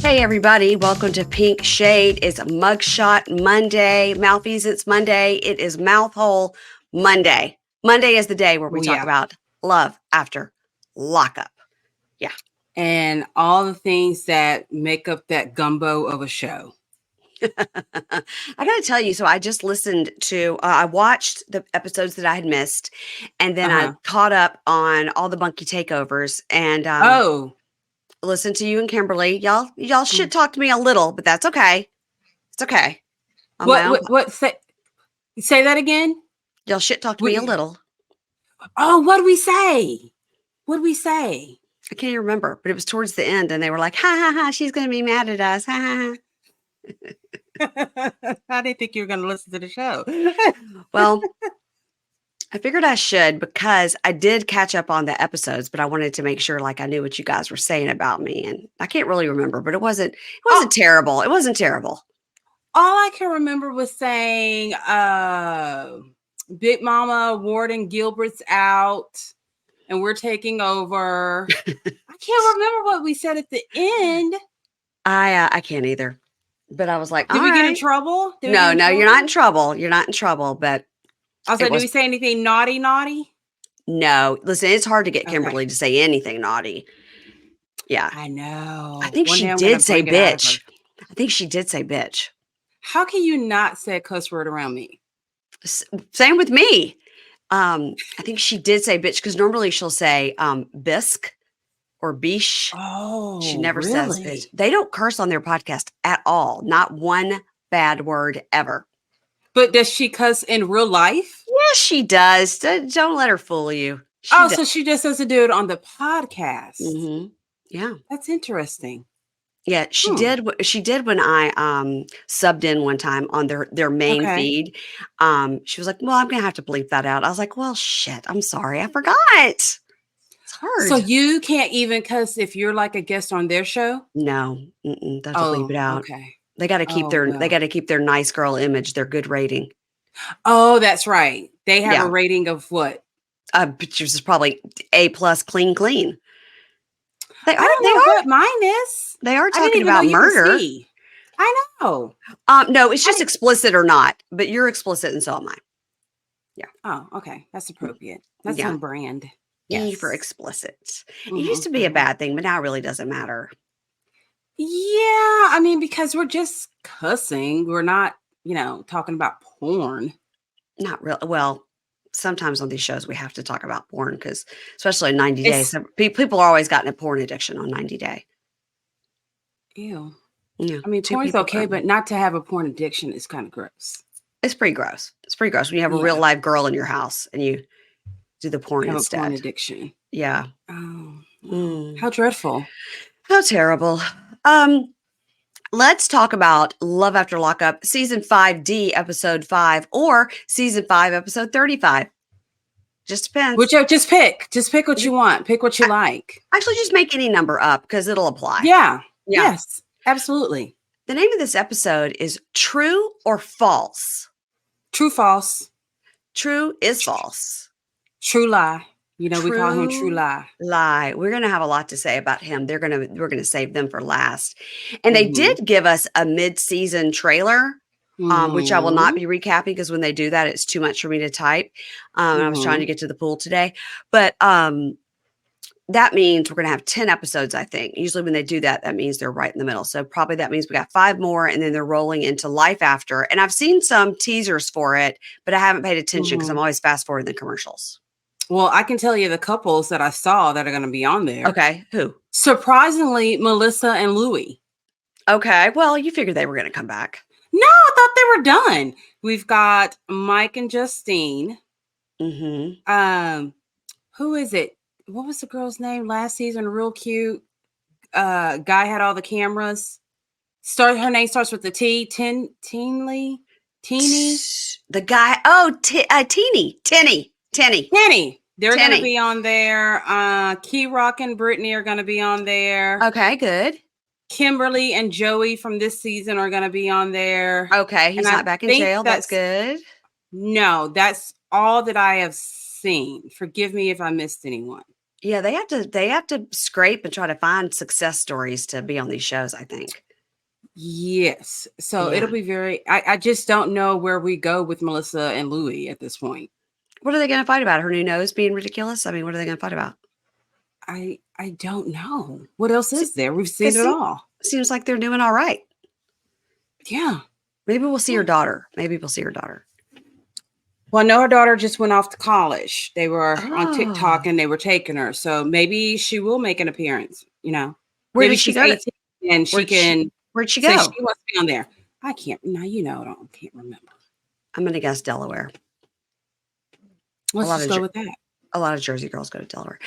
Hey everybody, welcome to Pink Shade. It's Mugshot Monday, Malfeasance Monday. It is Mouthhole Monday. Monday is the day where we talk about Love After Lockup. Yeah. And all the things that make up that gumbo of a show. I gotta tell you, so I just listened to, I watched the episodes that I had missed, and then I caught up on all the Bunky takeovers, and listened to you and Kimberly. Y'all shit talked to me a little, but that's okay. It's okay. What say that again? Y'all shit talked to me a little. Oh, what did we say? What did we say? I can't even remember, but it was towards the end, and they were like, "Ha ha ha! She's gonna be mad at us." Ha ha ha. I didn't think you were going to listen to the show. Well, I figured I should because I did catch up on the episodes, but I wanted to make sure like I knew what you guys were saying about me, and I can't really remember, but it wasn't terrible. It wasn't terrible. All I can remember was saying, Big Mama Warden Gilbert's out, and we're taking over. I can't remember what we said at the end. I can't either. But I was like, did we get in trouble? No, you're not in trouble. You're not in trouble. But I was like, did we say anything naughty? No. Listen, it's hard to get Kimberly to say anything naughty. Yeah. I know. I think she did say bitch. I think she did say bitch. How can you not say a cuss word around me? Same with me. I think she did say bitch because normally she'll say bisque or biche. Oh, she never says bitch. They don't curse on their podcast at all. Not one bad word ever. But does she cuss in real life? Yes, she does. Don't let her fool you. So she just doesn't do it on the podcast. Mm-hmm. Yeah, that's interesting. Yeah, she did. She did when I subbed in one time on their main feed. She was like, "Well, I'm gonna have to bleep that out." I was like, "Well, shit, I'm sorry, I forgot." It's hard. So you can't even cuss if you're like a guest on their show? No, they have to bleep it out. Okay. They got to keep they got to keep their nice girl image, their good rating. Oh, that's right. They have a rating of what? Which is probably A+, clean. I don't know what mine is. They are talking about murder. I know. No, it's just explicit or not, but you're explicit and so am I. Yeah. Oh, okay. That's appropriate. That's on brand. E for explicit. It used to be a bad thing, but now it really doesn't matter. Yeah. I mean, because we're just cussing. We're not, talking about porn. Not really. Well, sometimes on these shows we have to talk about porn because especially in 90 days people are always gotten a porn addiction on 90 Day. Ew. Yeah, I mean, porn's okay, but not to have a porn addiction is kind of gross. It's pretty gross when you have a real live girl in your house and you do the porn instead. A porn addiction. Yeah. Oh, how dreadful. How terrible. Let's talk about Love After Lockup, Season 5D, Episode 5, or Season 5, Episode 35. Just depends. Just pick. Just pick what you want. Pick what you like. Actually, just make any number up because it'll apply. Yeah. Yes, absolutely. The name of this episode is True or False? True, false. True is false. True lie. We call him True Lie. Lie. We're going to have a lot to say about him. We're going to save them for last. And they did give us a mid-season trailer, which I will not be recapping because when they do that, it's too much for me to type. I was trying to get to the pool today. But that means we're going to have 10 episodes, I think. Usually when they do that, that means they're right in the middle. So probably that means we got 5 more and then they're rolling into Life After. And I've seen some teasers for it, but I haven't paid attention because I'm always fast forwarding the commercials. Well, I can tell you the couples that I saw that are going to be on there. Okay. Who? Surprisingly, Melissa and Louie. Okay. Well, you figured they were going to come back. No, I thought they were done. We've got Mike and Justine. Who is it? What was the girl's name last season? Real cute. Guy had all the cameras. Her name starts with the T. Teeny. The guy. Oh, Tinny. They're going to be on there. Key Rock and Brittany are going to be on there. Okay, good. Kimberly and Joey from this season are going to be on there. Okay, he's not back in jail. That's good. No, that's all that I have seen. Forgive me if I missed anyone. Yeah, they have to scrape and try to find success stories to be on these shows, I think. Yes. So it'll Yeah. be I just don't know where we go with Melissa and Louis at this point. What are they going to fight about? Her new nose being ridiculous? I mean, what are they going to fight about? I don't know. What else is there? We've seen Because it all. seems like they're doing all right. Yeah. Maybe we'll see her daughter. Maybe we'll see her daughter. Well, I know her daughter just went off to college. They were on TikTok Oh. and they were taking her. So maybe she will make an appearance, Where Maybe did she she's go to? 18 and she can Where'd she say she go? wants to be on there. I can't. Now, I can't remember. I'm going to guess Delaware. Let's just go with that. A lot of Jersey girls go to Delaware.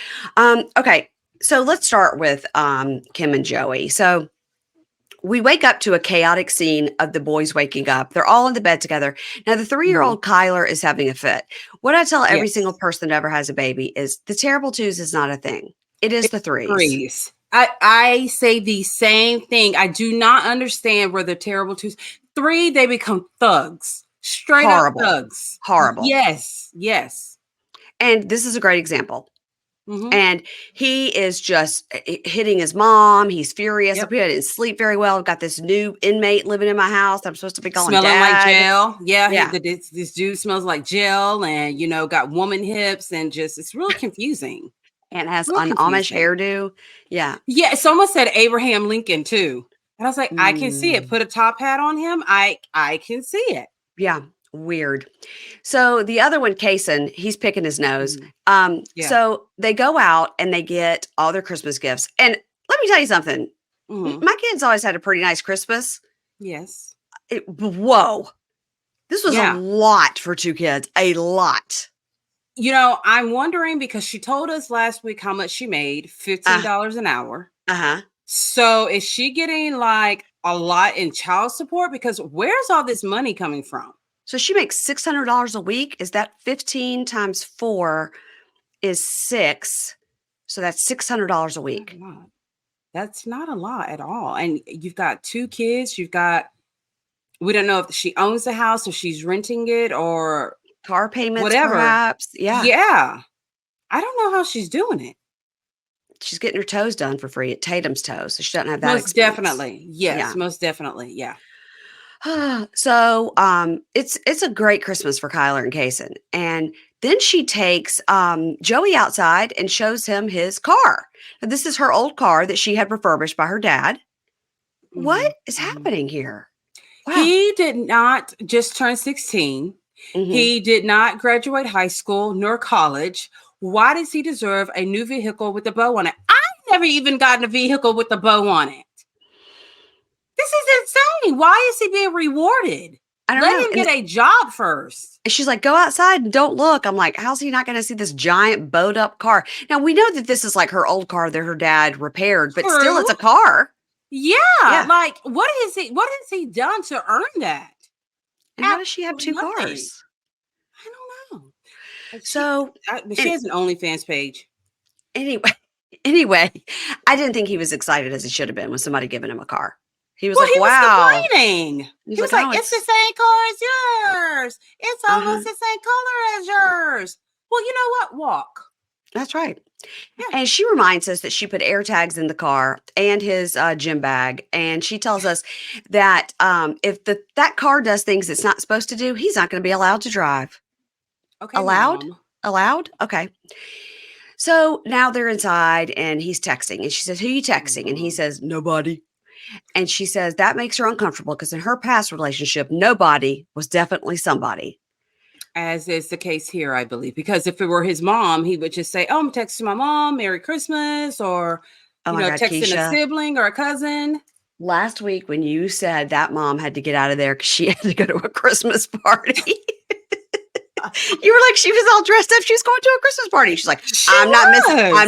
Okay. So let's start with Kim and Joey. So we wake up to a chaotic scene of the boys waking up. They're all in the bed together. Now, the 3-year-old Kyler is having a fit. What I tell every single person that ever has a baby is the terrible twos is not a thing. It is the threes. I say the same thing. I do not understand where the terrible twos. 3, they become thugs. Straight Horrible. up thugs. Horrible. Yes. And this is a great example. Mm-hmm. And he is just hitting his mom. He's furious. Yep. I didn't sleep very well. I've got this new inmate living in my house. I'm supposed to be calling smelling Dad. like gel. Yeah. This dude smells like gel and, got woman hips and just, it's really confusing. And has an Amish hairdo. Yeah. Yeah. Someone said Abraham Lincoln too. And I was like, I can see it. Put a top hat on him. I can see it. Yeah. Weird. So the other one, Kason, he's picking his nose. So they go out and they get all their Christmas gifts. And let me tell you something. My kids always had a pretty nice Christmas. Yes. Whoa. This was a lot for 2 kids. A lot. I'm wondering because she told us last week how much she made, $15 an hour. Uh-huh. So is she getting like a lot in child support? Because where's all this money coming from? So she makes $600 a week. Is that 15 times 4 is 6? So that's $600 a week. That's not a lot at all. And you've got 2 kids. We don't know if she owns the house or she's renting it or car payments, whatever. Perhaps. Yeah. Yeah. I don't know how she's doing it. She's getting her toes done for free at Tatum's Toes. So she doesn't have that. Most definitely. Yes. Most definitely. Yeah. So it's a great Christmas for Kyler and Kason. And then she takes Joey outside and shows him his car. Now, this is her old car that she had refurbished by her dad. What is happening here? Wow. He did not just turn 16. He did not graduate high school nor college. Why does he deserve a new vehicle with a bow on it? I've never even gotten a vehicle with a bow on it. This is insane. Why is he being rewarded? Let him get a job first. And she's like, go outside and don't look. I'm like, how's he not going to see this giant bowed up car? Now, we know that this is like her old car that her dad repaired, but still it's a car. Yeah. Like, what has he done to earn that? And how does she have 2 cars? I don't know. So she has an OnlyFans page. Anyway, I didn't think he was excited as he should have been with somebody giving him a car. He was he wow. Was complaining. He was like, it's the same car as yours. It's almost the same color as yours. Well, you know what? Walk. That's right. Yeah. And she reminds us that she put air tags in the car and his gym bag. And she tells us that if that car does things it's not supposed to do, he's not going to be allowed to drive. Okay. Allowed? Mom. Allowed? Okay. So now they're inside and he's texting. And she says, who are you texting? And he says, nobody. And she says that makes her uncomfortable because in her past relationship, nobody was definitely somebody. As is the case here, I believe, because if it were his mom, he would just say, oh, I'm texting my mom, Merry Christmas, or, texting Keisha, a sibling or a cousin. Last week when you said that mom had to get out of there because she had to go to a Christmas party. You were like, she was all dressed up. She was going to a Christmas party. She's like, I'm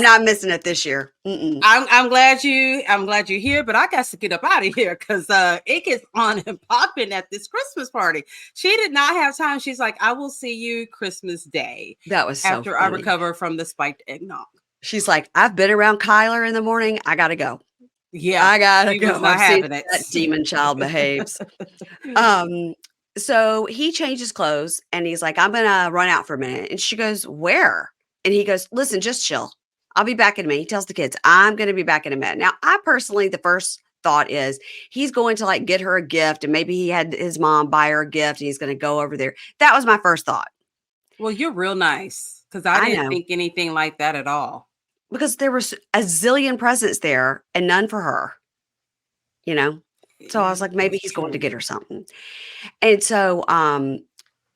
not missing it this year. I'm glad you're here, but I got to get up out of here because it gets on and popping at this Christmas party. She did not have time. She's like, I will see you Christmas Day. That was so after funny. I recover from the spiked eggnog. She's like, I've been around Kyler in the morning. I got to go. Yeah, I got to go. Not having it. That demon child behaves. So he changes clothes and he's like, I'm going to run out for a minute. And she goes, where? And he goes, listen, just chill. I'll be back in a minute. He tells the kids, I'm going to be back in a minute. Now, I personally, the first thought is he's going to like get her a gift, and maybe he had his mom buy her a gift and he's going to go over there. That was my first thought. Well, you're real nice because I I didn't know, think anything like that at all. because there was a zillion presents there and none for her, you know? So I Yeah, was like, maybe that's he's going to true. get her something. And so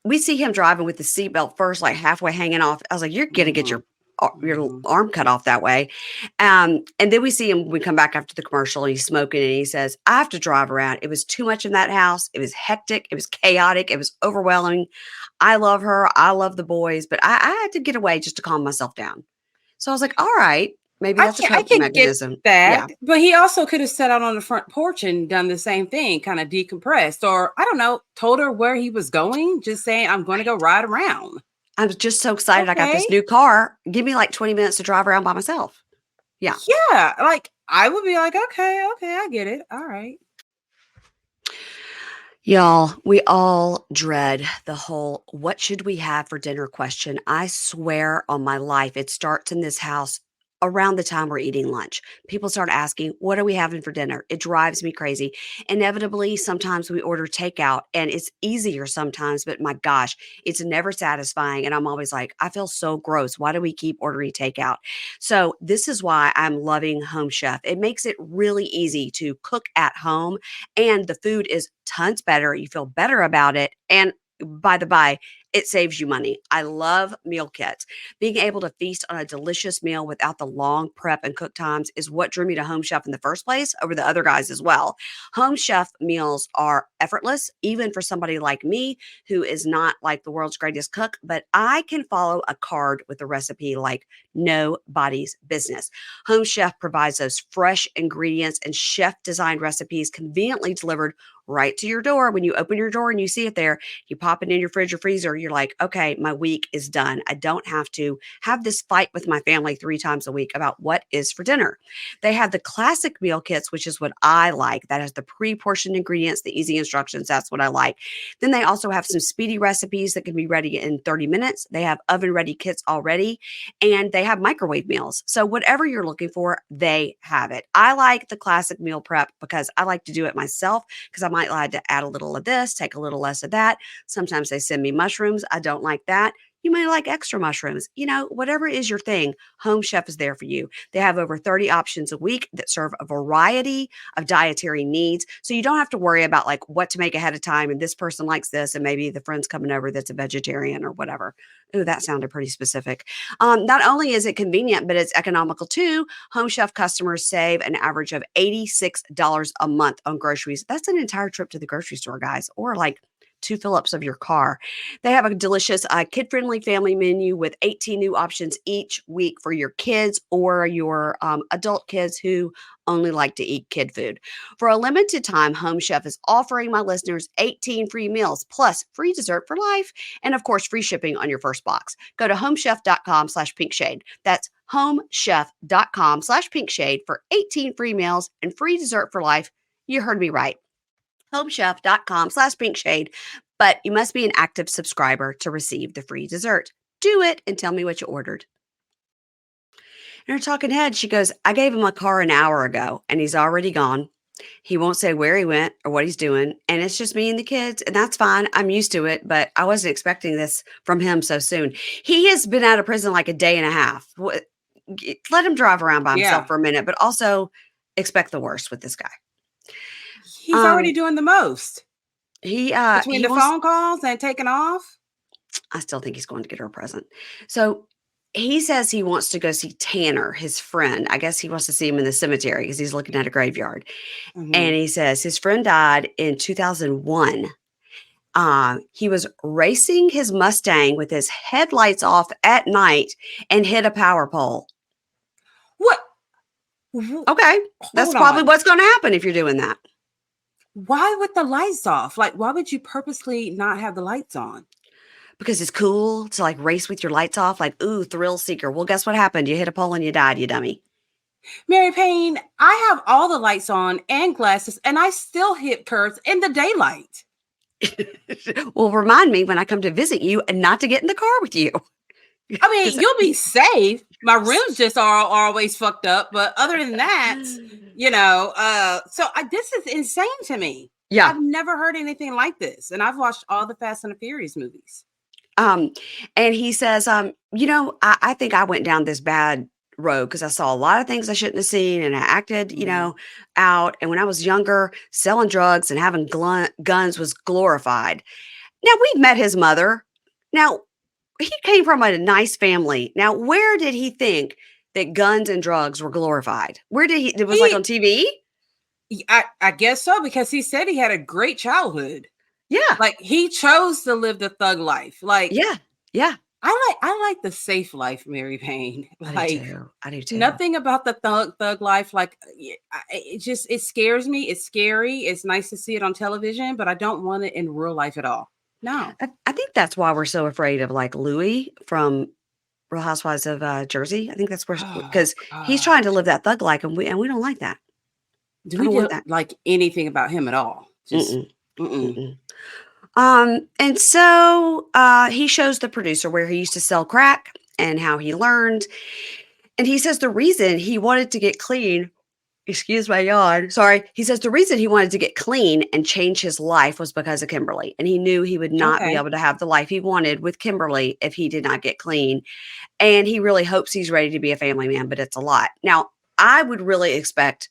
we see him driving with the seatbelt first, like halfway hanging off. I was like, you're gonna get Mhm. your Mhm. arm cut off that way. And then we see him. We come back after the commercial, and he's smoking, and he says, "I have to drive around. It was too much in that house. It was hectic. It was chaotic. It was overwhelming. I love her. I love the boys, but I had to get away just to calm myself down." So I was like, all right, maybe that's a I coping can get mechanism. that, Yeah. but he also could have sat out on the front porch and done the same thing, kind of decompressed, or I don't know, told her where he was going, just saying, "I'm going to go ride around." I was just so excited I got Okay. this new car. Give me like 20 minutes to drive around by myself. Yeah. Yeah, like I would be like, okay, okay, I get it. All right. Y'all, we all dread the whole what should we have for dinner question. I swear on my life, it starts in this house around the time we're eating lunch. People start asking, what are we having for dinner? It drives me crazy. Inevitably, sometimes we order takeout and it's easier sometimes, but my gosh, it's never satisfying. And I'm always like, I feel so gross. Why do we keep ordering takeout? So, this is why I'm loving Home Chef. It makes it really easy to cook at home, and the food is tons better. You feel better about it. And by the by, it saves you money. I love meal kits. Being able to feast on a delicious meal without the long prep and cook times is what drew me to Home Chef in the first place over the other guys as well. Home Chef meals are effortless, even for somebody like me who is not like the world's greatest cook, but I can follow a card with a recipe like nobody's business. Home Chef provides those fresh ingredients and chef designed recipes conveniently delivered right to your door. When you open your door and you see it there, you pop it in your fridge or freezer, you're like, okay, my week is done. I don't have to have this fight with my family 3 times a week about what is for dinner. They have the classic meal kits, which is what I like. That has the pre-portioned ingredients, the easy instructions. That's what I like. Then they also have some speedy recipes that can be ready in 30 minutes. They have oven ready kits already, and they have microwave meals. So whatever you're looking for, they have it. I like the classic meal prep because I like to do it myself, because I might like to add a little of this, take a little less of that. Sometimes they send me mushrooms. I don't like that. You may like extra mushrooms. Whatever is your thing, Home Chef is there for you. They have over 30 options a week that serve a variety of dietary needs. So you don't have to worry about like what to make ahead of time. And this person likes this, and maybe the friend's coming over that's a vegetarian or whatever. Ooh, that sounded pretty specific. Not only is it convenient, but it's economical too. Home Chef customers save an average of $86 a month on groceries. That's an entire trip to the grocery store, guys, or like 2 fill-ups of your car. They have a delicious kid-friendly family menu with 18 new options each week for your kids or your adult kids who only like to eat kid food. For a limited time, Home Chef is offering my listeners 18 free meals plus free dessert for life, and of course, free shipping on your first box. Go to homechef.com/pinkshade. That's homechef.com/pinkshade for 18 free meals and free dessert for life. You heard me right. Homechef.com/pinkshade, but you must be an active subscriber to receive the free dessert. Do it and tell me what you ordered. In her talking head, she goes, I gave him a car an hour ago and he's already gone. He won't say where he went or what he's doing. And it's just me and the kids. And that's fine. I'm used to it, but I wasn't expecting this from him so soon. He has been out of prison like a day and a half. Let him drive around by himself Yeah. for a minute, but also expect the worst with this guy. He's already Um, doing the most he between he the wants phone calls and taking off. I still think he's going to get her a present. So he says he wants to go see Tanner, his friend. I guess he wants to see him in the cemetery because he's looking at a graveyard. And Mhm. he says his friend died in 2001. He was racing his Mustang with his headlights off at night and hit a power pole. What? Wh- Okay, that's Hold probably on. what's going to happen if you're doing that. Why with the lights off? Like, why would you purposely not have the lights on? Because it's cool to like race with your lights off, like, ooh, thrill seeker. Well, guess what happened? You hit a pole and you died, you dummy. Mary Payne, I have all the lights on and glasses, and I still hit curves in the daylight. Well, remind me when I come to visit you and not to get in the car with you. I Because mean, you'll be safe, My rims just are always fucked up. But other than that, this is insane to me. Yeah. I've never heard anything like this. And I've watched all the Fast and the Furious movies. And he says, I think I went down this bad road because I saw a lot of things I shouldn't have seen, and I acted, out. And when I was younger, selling drugs and having guns was glorified. Now, we've met his mother. Now, he came from a nice family. Now, where did he think that guns and drugs were glorified? Where did it was like on TV? I guess so, because he said he had a great childhood. Yeah. Like, he chose to live the thug life. Like, yeah. I like the safe life, Mary Payne. I do too. Nothing about the thug life. Like, it scares me. It's scary. It's nice to see it on television, but I don't want it in real life at all. No. I think that's why we're so afraid of like Louis from Real Housewives of Jersey. I think that's where, because he's trying to live that thug life, and we don't like that. Do we don't like anything about him at all? Just and so he shows the producer where he used to sell crack and how he learned. And he says the reason he wanted to get clean, excuse my yawn, sorry. He says the reason he wanted to get clean and change his life was because of Kimberly. And he knew he would not be able to have the life he wanted with Kimberly if he did not get clean. And he really hopes he's ready to be a family man, but it's a lot. Now, I would really expect,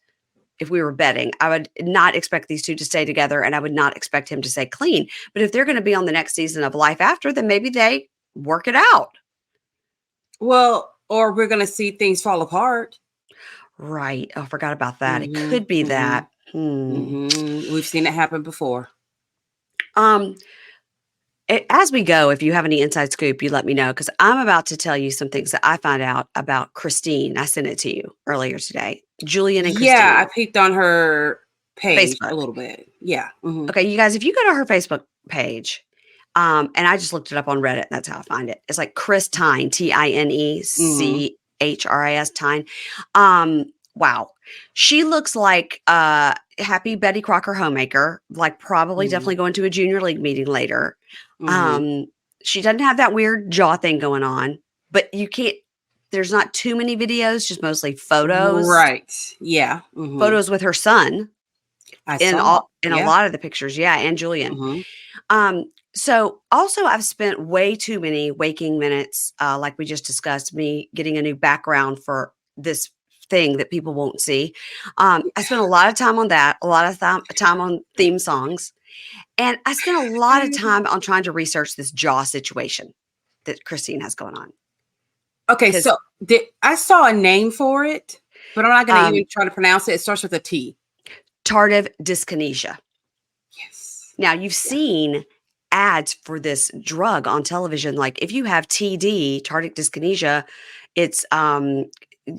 if we were betting, I would not expect these two to stay together, and I would not expect him to stay clean. But if they're going to be on the next season of Life After, then maybe they work it out. Well, or we're going to see things fall apart. Right. Oh, I forgot about that. It could be that. We've seen it happen before. As we go, if you have any inside scoop, you let me know, because I'm about to tell you some things that I found out about Christine. I sent it to you earlier today. Julian and Christine. Yeah, I peeked on her page Facebook. A little bit. Yeah. Okay, you guys, if you go to her Facebook page, and I just looked it up on Reddit, that's how I find it. It's like Chris Tyne, Tinechris, Tyne. Wow. She looks like happy Betty Crocker homemaker, like probably definitely going to a junior league meeting later. She doesn't have that weird jaw thing going on, but there's not too many videos, just mostly photos. Right. Yeah. Photos with her son in a lot of the pictures. Yeah. And Julian. So also I've spent way too many waking minutes, like we just discussed, me getting a new background for this thing that people won't see. I spent a lot of time on that, a lot of time on theme songs. And I spent a lot of time on trying to research this jaw situation that Christine has going on. Okay, so I saw a name for it, but I'm not going to even try to pronounce it. It starts with a T. Tardive dyskinesia. Yes. Now, you've seen ads for this drug on television. Like if you have TD, tardive dyskinesia, it's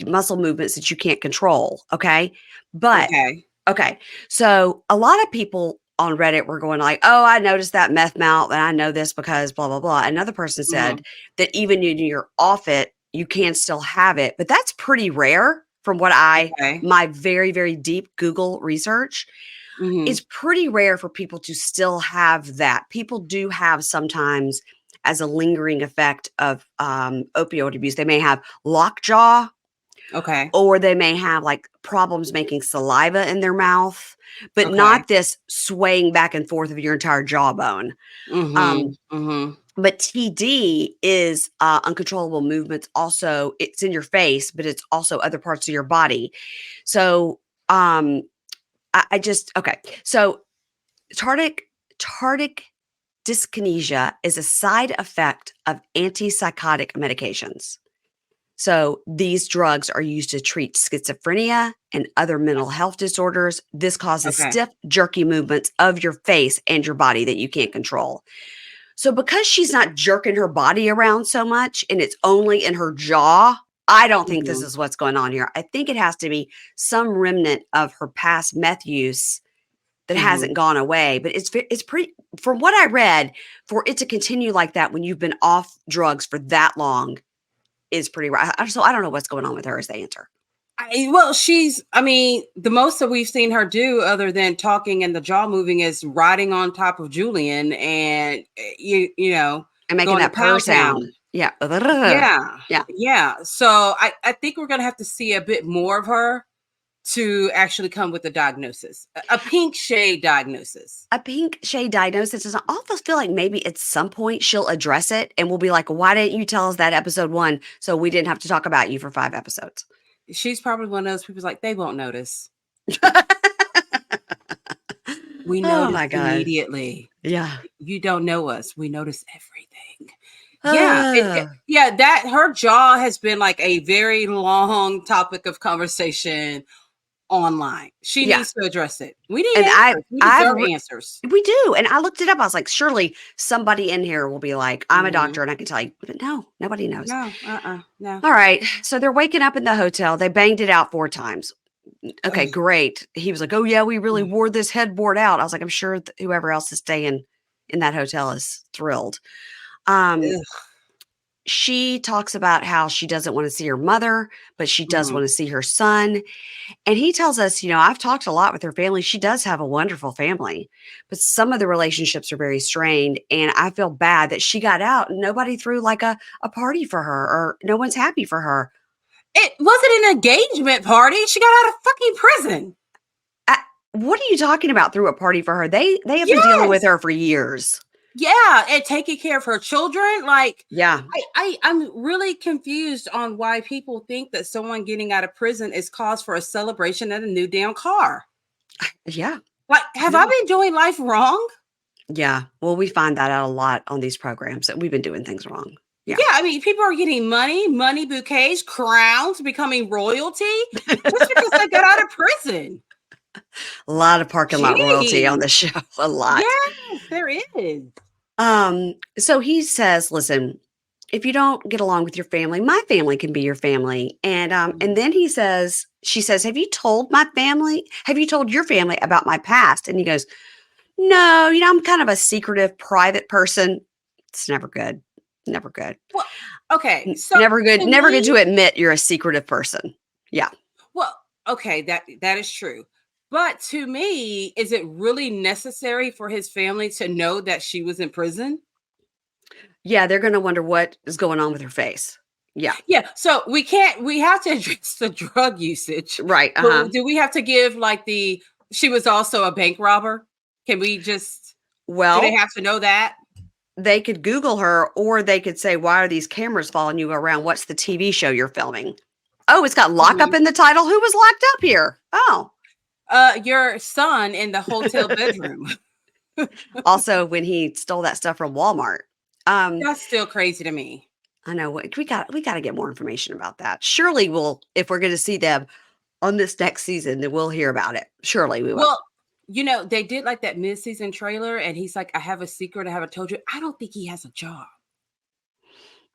muscle movements that you can't control. Okay. But okay. So a lot of people on Reddit were going like, oh, I noticed that meth mouth and I know this because blah, blah, blah. Another person said that even when you're off it, you can still have it, but that's pretty rare from what my very, very deep Google research. It's pretty rare for people to still have that. People do have sometimes as a lingering effect of opioid abuse. They may have lockjaw. Okay. Or they may have like problems making saliva in their mouth, but not this swaying back and forth of your entire jawbone. But TD is uncontrollable movements. Also, it's in your face, but it's also other parts of your body. So So tardive dyskinesia is a side effect of antipsychotic medications. So these drugs are used to treat schizophrenia and other mental health disorders. This causes stiff, jerky movements of your face and your body that you can't control. So because she's not jerking her body around so much and it's only in her jaw, I don't think this is what's going on here. I think it has to be some remnant of her past meth use that hasn't gone away. But it's pretty, from what I read, for it to continue like that when you've been off drugs for that long is pretty right. So I don't know what's going on with her is the answer. The most that we've seen her do other than talking and the jaw moving is riding on top of Julian and, and making that purr sound. Yeah. Yeah. Yeah. Yeah. So I think we're going to have to see a bit more of her to actually come with a diagnosis, a pink shade diagnosis. A pink shade diagnosis. And I almost feel like maybe at some point she'll address it and we'll be like, why didn't you tell us that episode 1 so we didn't have to talk about you for 5 episodes? She's probably one of those people like, they won't notice. We Oh notice my God. immediately. Yeah. You don't know us. We notice everything. Yeah. Uh, Yeah. That her jaw has been like a very long topic of conversation online. She yeah. needs to address it. We need And answers. We deserve answers. we do. And I looked it up. I was like, surely somebody in here will be like, I'm a Mhm. doctor and I can tell you. But no, nobody knows. No, no. All right. So they're waking up in the hotel. They banged it out 4 times. Okay, Ugh. great. He was like, oh, yeah, we really wore this headboard out. I was like, I'm sure whoever else is staying in that hotel is thrilled. Um, Ugh. she talks about how she doesn't want to see her mother, but she does Mhm. want to see her son. And he tells us, I've talked a lot with her family. She does have a wonderful family, but some of the relationships are very strained. And I feel bad that she got out and nobody threw like a party for her or no one's happy for her. It wasn't an engagement party. She got out of fucking prison. What are you talking about through a party for her? They have been dealing with Yes. her for years. Yeah, and taking care of her children. Like, Yeah. I'm really confused on why people think that someone getting out of prison is cause for a celebration and a new damn car. Yeah. Like, have I been doing life wrong? Yeah. Well, we find that out a lot on these programs that we've been doing things wrong. Yeah. Yeah, I mean, people are getting money bouquets, crowns, becoming royalty just because they got out of prison. A lot of parking lot royalty on Jeez. the show. A lot. Yes, there is. So he says, listen, if you don't get along with your family, my family can be your family. And then she says, have you told my family? Have you told your family about my past? And he goes, no, I'm kind of a secretive, private person. It's never good. Never good. Well, okay. So Never good. to Never good me, to admit you're a secretive person. Yeah. well, okay, that is true. But to me, is it really necessary for his family to know that she was in prison? Yeah. They're going to wonder what is going on with her face. Yeah. Yeah. So we have to address the drug usage. Right. But do we have to give like she was also a bank robber? Can we just, do they Well, have to know that? they could Google her or they could say, why are these cameras following you around? What's the TV show you're filming? Oh, it's got lockup in the title. Who was locked up here? Oh. Your son in the hotel bedroom. Also, when he stole that stuff from Walmart. That's still crazy to me. I know we got to get more information about that. Surely if we're going to see them on this next season, then we'll hear about it. Surely we will. Well, they did like that mid-season trailer, and he's like, I have a secret I haven't told you. I don't think he has a job.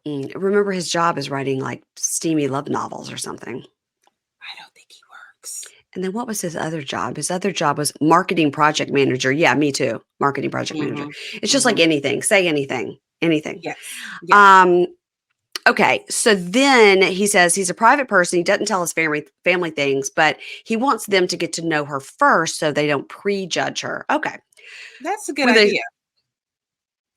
Remember, his job is writing like steamy love novels or something. I don't think he works. And then what was his other job? His other job was marketing project manager. Yeah, me too. Marketing project manager. It's just like anything. Say anything. Anything. Yes. Yes. Okay. So then he says he's a private person. He doesn't tell his family things, but he wants them to get to know her first so they don't prejudge her. Okay. That's a good idea.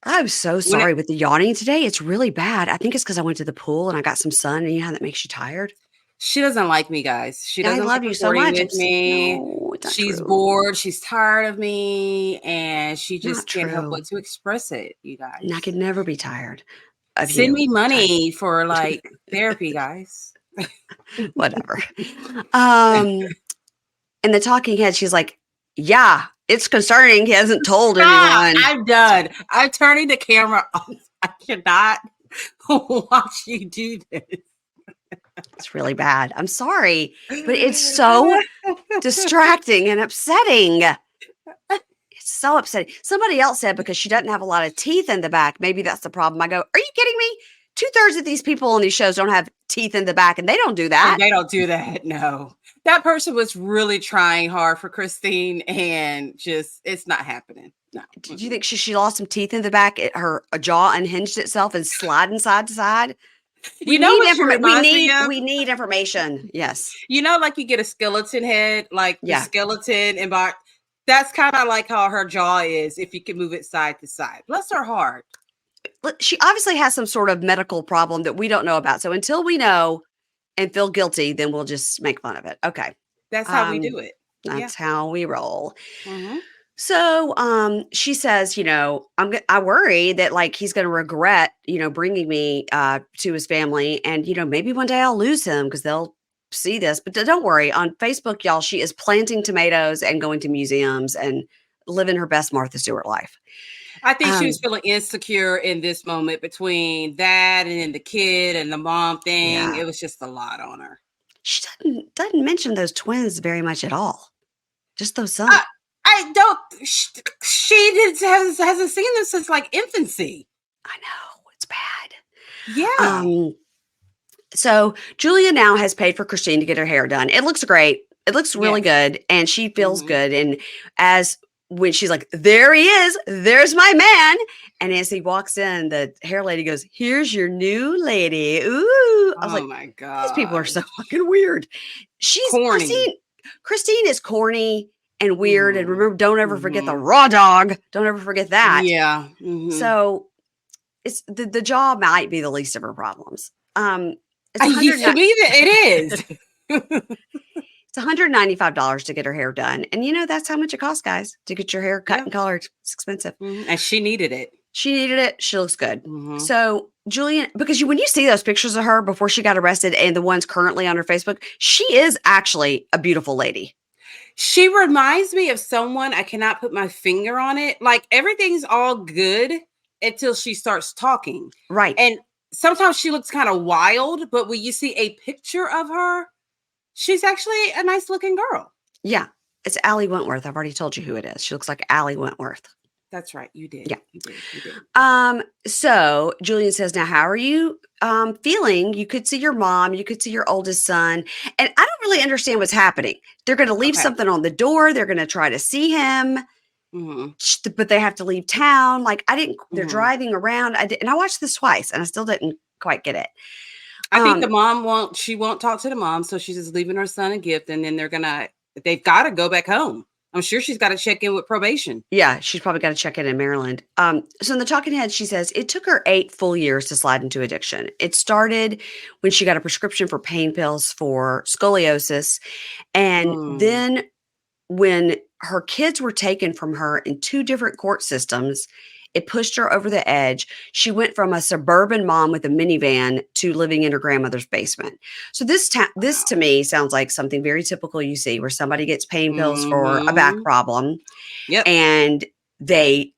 I'm so sorry with the yawning today. It's really bad. I think it's because I went to the pool and I got some sun, and you know how that makes you tired? She doesn't like me, guys. She doesn't I love like you so much. with me. No, She's true. bored. She's tired of me, and she just Not can't help true. but to express it. You guys, And I could never be tired of send you. me money for like therapy, guys. Whatever. And the talking head, she's like, yeah, it's concerning. He hasn't told anyone. I'm done. I'm turning the camera off. I cannot watch you do this. It's really bad. I'm sorry, but it's so distracting and upsetting. It's so upsetting. Somebody else said because she doesn't have a lot of teeth in the back, maybe that's the problem. I go, are you kidding me? 2/3 of these people on these shows don't have teeth in the back, and they don't do that. And they don't do that. No, that person was really trying hard for Christine, and just it's not happening. No. Did you think she lost some teeth in the back? Her jaw unhinged itself and sliding side to side. We need information. Yes. Like you get a skeleton head, like the skeleton and that's kind of like how her jaw is if you can move it side to side. Bless her heart. she obviously has some sort of medical problem that we don't know about. So until we know and feel guilty, then we'll just make fun of it. Okay. That's how we do it. That's how we roll. Mm-hmm. So, she says, I worry that like he's going to regret, bringing me to his family, and maybe one day I'll lose him because they'll see this. But don't worry, on Facebook, y'all, she is planting tomatoes and going to museums and living her best Martha Stewart life. I think she was feeling insecure in this moment between that and then the kid and the mom thing. Yeah. It was just a lot on her. She doesn't mention those twins very much at all. Just those sons. I don't. She hasn't seen them since like infancy. I know, it's bad. Yeah. So Julia now has paid for Christine to get her hair done. It looks great. It looks really good, and she feels good. And when she's like, there he is, there's my man. And as he walks in, the hair lady goes, here's your new lady. Ooh. I was like, my God. These people are so fucking weird. She's corny. Christine is corny and weird. And remember, don't ever forget the raw dog. Don't ever forget that. Yeah. So it's the job might be the least of her problems. To me, it is. It's $195 to get her hair done. And that's how much it costs, guys, to get your hair cut and colored. It's expensive. And she needed it. She looks good. So Julian, because when you see those pictures of her before she got arrested and the ones currently on her Facebook, she is actually a beautiful lady. She reminds me of someone, I cannot put my finger on it. Like everything's all good until she starts talking. Right. And sometimes she looks kind of wild, but when you see a picture of her, she's actually a nice looking girl. Yeah. It's Allie Wentworth. I've already told you who it is. She looks like Allie Wentworth. That's right. You did. Yeah. You did. So Julian says, now, how are you feeling? You could see your mom. You could see your oldest son. And I don't really understand what's happening. They're going to leave something on the door. They're going to try to see him. But they have to leave town. Like they're driving around. And I watched this twice and I still didn't quite get it. I think the mom won't talk to the mom. So she's just leaving her son a gift. And then they've got to go back home. I'm sure she's got to check in with probation. Yeah, she's probably got to check in Maryland. So in the talking head, she says, it took her 8 full years to slide into addiction. It started when she got a prescription for pain pills for scoliosis. And then when her kids were taken from her in 2 different court systems, it pushed her over the edge. She went from a suburban mom with a minivan to living in her grandmother's basement. So this to me sounds like something very typical you see where somebody gets pain pills for a back problem. Yep. And they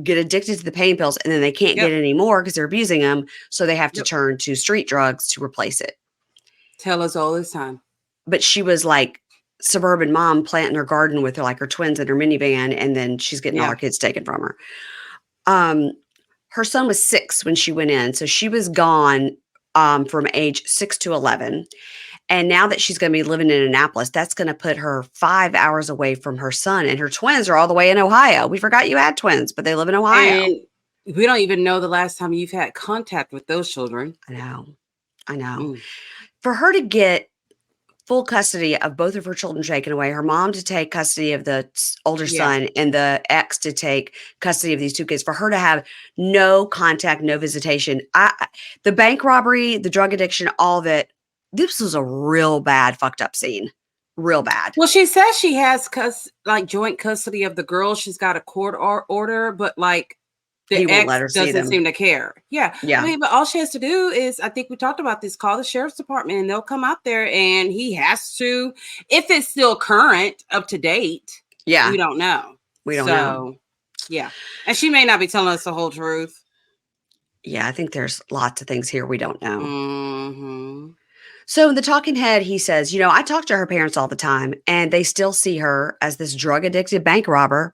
get addicted to the pain pills and then they can't get any more because they're abusing them. So they have to turn to street drugs to replace it. Tell us all this time. But she was like suburban mom planting her garden with her twins in her minivan. And then she's getting all her kids taken from her. Her son was 6 when she went in. So she was gone from age 6 to 11. And now that she's going to be living in Annapolis, that's going to put her 5 hours away from her son. And her twins are all the way in Ohio. We forgot you had twins, but they live in Ohio. And we don't even know the last time you've had contact with those children. I know. For her to get full custody of both of her children taken away, her mom to take custody of the older son and the ex to take custody of these 2 kids, for her to have no contact, no visitation. The bank robbery, the drug addiction, all of it, this was a real bad, fucked up scene. Real bad. Well, she says she has joint custody of the girl. She's got a court order, but the ex doesn't seem to care. Yeah. I mean, but all she has to do is, I think we talked about this, call the sheriff's department and they'll come out there and he has to, if it's still current, up to date. Yeah. We don't know. We don't know. Yeah. And she may not be telling us the whole truth. Yeah. I think there's lots of things here we don't know. So in the talking head, he says, I talk to her parents all the time and they still see her as this drug addicted bank robber.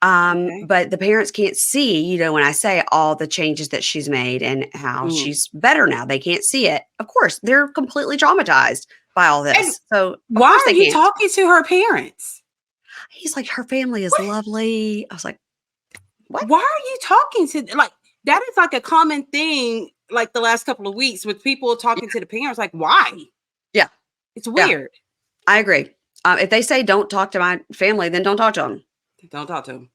But the parents can't see, when I say all the changes that she's made and how she's better now, they can't see it. Of course, they're completely traumatized by all this. And so why are you talking to her parents? He's like, her family is lovely. I was like, what? Why are you talking to, that is a common thing, the last couple of weeks with people talking to the parents, why? Yeah. It's weird. Yeah. I agree. If they say don't talk to my family, then don't talk to them. Don't talk to him.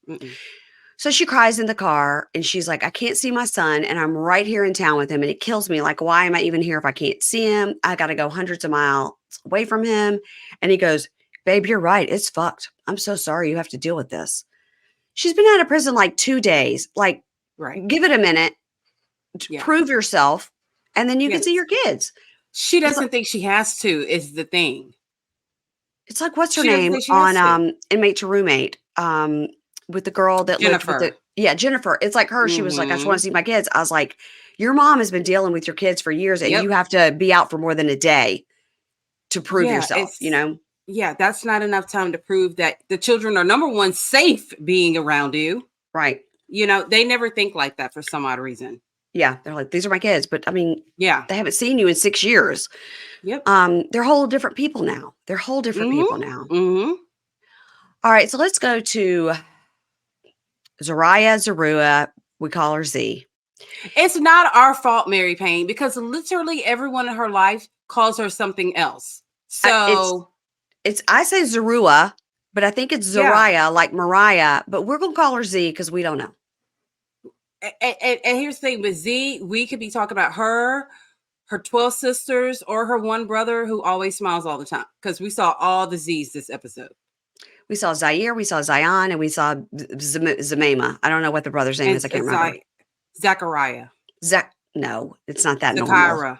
So she cries in the car and she's like, I can't see my son and I'm right here in town with him and it kills me. Like, why am I even here if I can't see him? I got to go hundreds of miles away from him. And he goes, babe, you're right. It's fucked. I'm so sorry you have to deal with this. She's been out of prison like 2 days. Like, Right. give it a minute, Yeah. prove yourself, and then you can Yes. see your kids. She doesn't think she has to, is the thing. It's like, what's her She doesn't name think she has to. on Inmate to Roommate with the girl that lived with Jennifer. Jennifer. It's like her. She was like, I just want to see my kids. I was like, your mom has been dealing with your kids for years and Yep. you have to be out for more than a day to prove yourself, you know? Yeah, that's not enough time to prove that the children are, number one, safe being around you. Right. You know, they never think like that for some odd reason. Yeah. They're like, these are my kids. But I mean, yeah, they haven't seen you in 6 years. Yep. They're whole different people now. They're whole different people now. Mm-hmm. All right. So let's go to Zeruiah. We call her Z. It's not our fault, Mary Payne, because literally everyone in her life calls her something else. So I say Zeruiah, but I think it's Zeruiah, like Mariah, but we're going to call her Z because we don't know. And here's the thing with Z, we could be talking about her 12 sisters, or her one brother who always smiles all the time, because we saw all the Z's this episode. We saw Zaire, we saw Zion, and we saw Zemema. I don't know what the brother's name is. I can't remember. Zachariah. No, it's not that normal.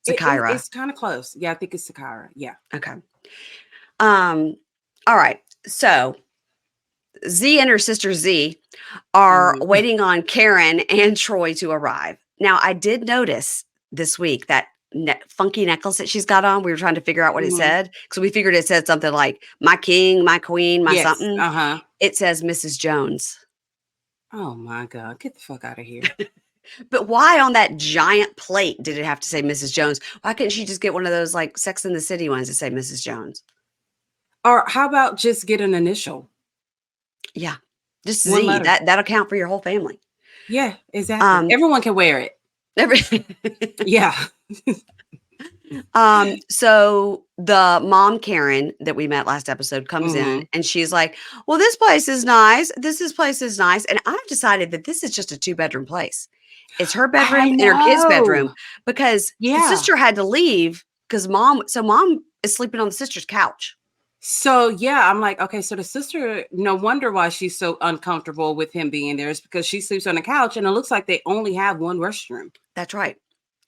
Zakira. It's kind of close. Yeah, I think it's Zakira. Yeah. Okay. All right. So Z and her sister Z are waiting on Karen and Troy to arrive. Now, I did notice this week that funky necklace that she's got on. We were trying to figure out what it said, because we figured it said something like my king, my queen, my something. It says Mrs. Jones. Oh my God, get the fuck out of here. But why on that giant plate did it have to say Mrs. Jones? Why couldn't she just get one of those like Sex and the City ones that say Mrs. Jones? Or how about just get an initial? Yeah, just Z. That'll count for your whole family. Yeah, exactly. Everyone can wear it. Yeah. So the mom Karen that we met last episode comes in and she's like, well, this place is nice. Place is nice. And I've decided that this is just a 2-bedroom place. It's her bedroom and her kid's bedroom, because the sister had to leave because mom is sleeping on the sister's couch. So yeah, I'm like, okay, so the sister, no wonder why she's so uncomfortable with him being there, is because she sleeps on the couch and it looks like they only have one restroom. That's right.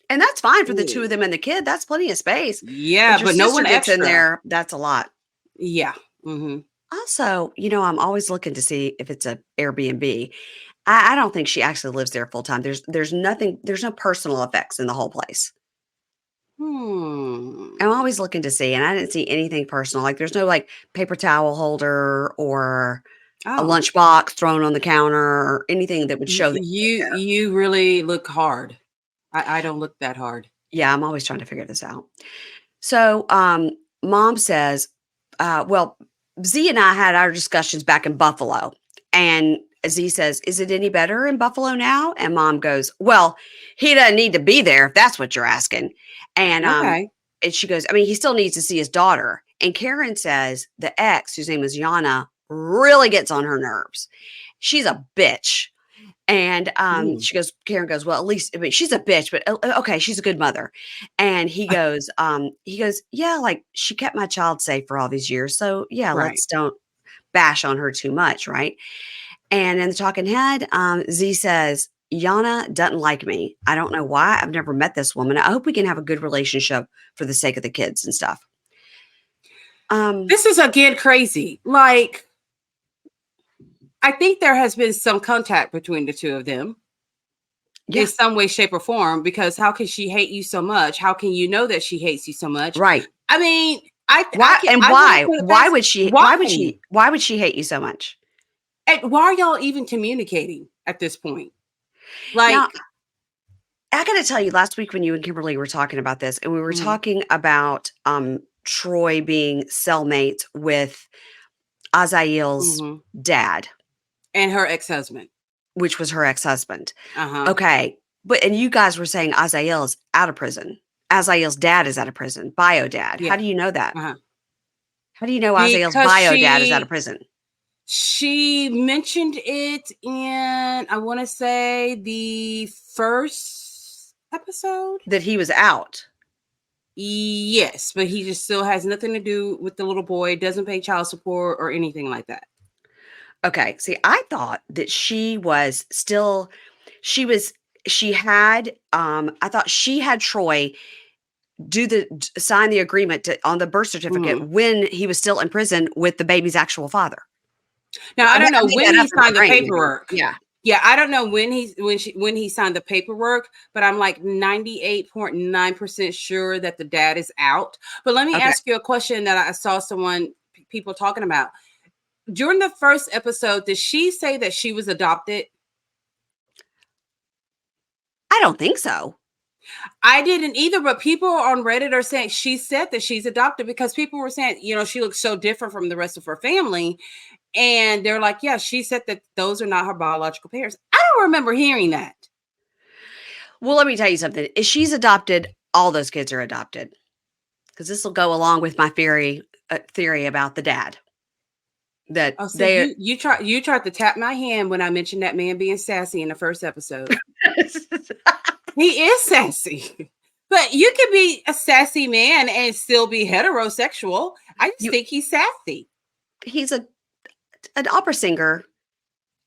And that's fine for the two of them and the kid. That's plenty of space. Yeah, but no one gets in there. That's a lot. Yeah. Also, I'm always looking to see if it's a Airbnb. I don't think she actually lives there full time. There's no personal effects in the whole place. I'm always looking to see, and I didn't see anything personal. Like there's no like paper towel holder or a lunchbox thrown on the counter or anything that would show that you really look hard. I don't look that hard. Yeah, I'm always trying to figure this out. So mom says, well, Z and I had our discussions back in Buffalo, and Z says, is it any better in Buffalo now? And mom goes, well, he doesn't need to be there if that's what you're asking. And and she goes, I mean, he still needs to see his daughter. And Karen says the ex, whose name is Yana, really gets on her nerves. She's a bitch. And Karen goes, well, at least, I mean, she's a bitch, but okay, she's a good mother. And he goes, yeah, like she kept my child safe for all these years. So yeah, let's don't bash on her too much. Right. And in the talking head, Z says, Yana doesn't like me. I don't know why. I've never met this woman. I hope we can have a good relationship for the sake of the kids and stuff. This is again crazy. Like, I think there has been some contact between the two of them in some way, shape, or form, because how can she hate you so much? How can you know that she hates you so much? Right. I mean, why would she hate you so much? And why are y'all even communicating at this point? Like, now, I got to tell you, last week when you and Kimberly were talking about this, and we were talking about Troy being cellmate with Azael's dad. And her ex-husband. Which was her ex-husband. Okay. And you guys were saying Azael is out of prison. Azael's dad is out of prison. Bio dad. Yeah. How do you know that? How do you know Azael's bio dad is out of prison? She mentioned it in, I want to say, the first episode. That he was out. Yes, but he just still has nothing to do with the little boy, doesn't pay child support or anything like that. Okay. See, I thought that she was still, she had, I thought she had Troy sign the agreement on the birth certificate when he was still in prison with the baby's actual father. Now, I don't I know made when that he up in my signed the brain. paperwork. Yeah. Yeah, I don't know when he signed the paperwork, but I'm like 98.9% sure that the dad is out. But let me Okay. ask you a question that I saw people talking about. During the first episode, did she say that she was adopted? I don't think so. I didn't either, but people on Reddit are saying she said that she's adopted because people were saying, she looks so different from the rest of her family. And they're like, yeah, she said that those are not her biological parents. I don't remember hearing that. Well, let me tell you something. If she's adopted, all those kids are adopted. Because this will go along with my theory about the dad. That Oh, so they you tried to tap my hand when I mentioned that man being sassy in the first episode. He is sassy. But you can be a sassy man and still be heterosexual. I just think he's sassy. He's an opera singer,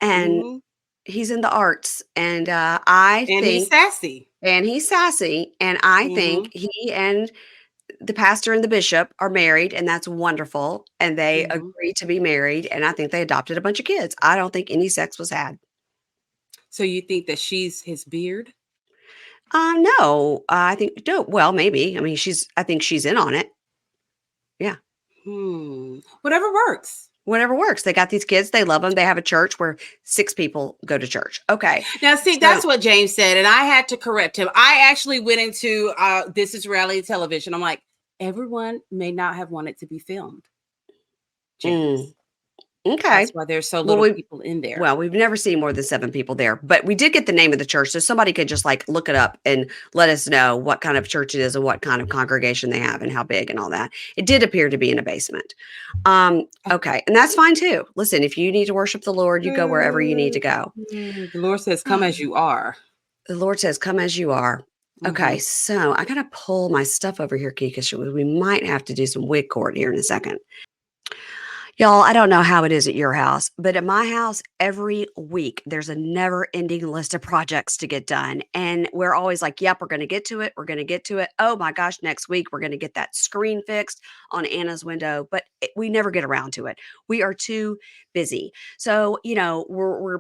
and he's in the arts, and I think he's sassy. And he's sassy, and I think he and the pastor and the bishop are married, and that's wonderful, and they agreed to be married, and I think they adopted a bunch of kids. I don't think any sex was had. So you think that she's his beard? No, I think no. Well, maybe. I mean, I think she's in on it. Yeah. Whatever works. Whatever works. They got these kids. They love them. They have a church where 6 people go to church. Okay. Now, see, that's what James said, and I had to correct him. I actually went into This Is Reality Television. I'm like, everyone may not have wanted to be filmed. James. Okay. That's why there's so little people in there. Well, we've never seen more than 7 people there, but we did get the name of the church, so somebody could just look it up and let us know what kind of church it is and what kind of congregation they have and how big and all that. It did appear to be in a basement. Okay, and that's fine too. Listen, if you need to worship the Lord, you go wherever you need to go. The Lord says, "Come as you are." The Lord says, "Come as you are." Okay, so I gotta pull my stuff over here, Keisha. We might have to do some wig cord here in a second. Y'all, I don't know how it is at your house, but at my house, every week there's a never ending list of projects to get done. And we're always like, yep, we're going to get to it. We're going to get to it. Oh my gosh, next week we're going to get that screen fixed on Anna's window. But we never get around to it. We are too busy. So, we're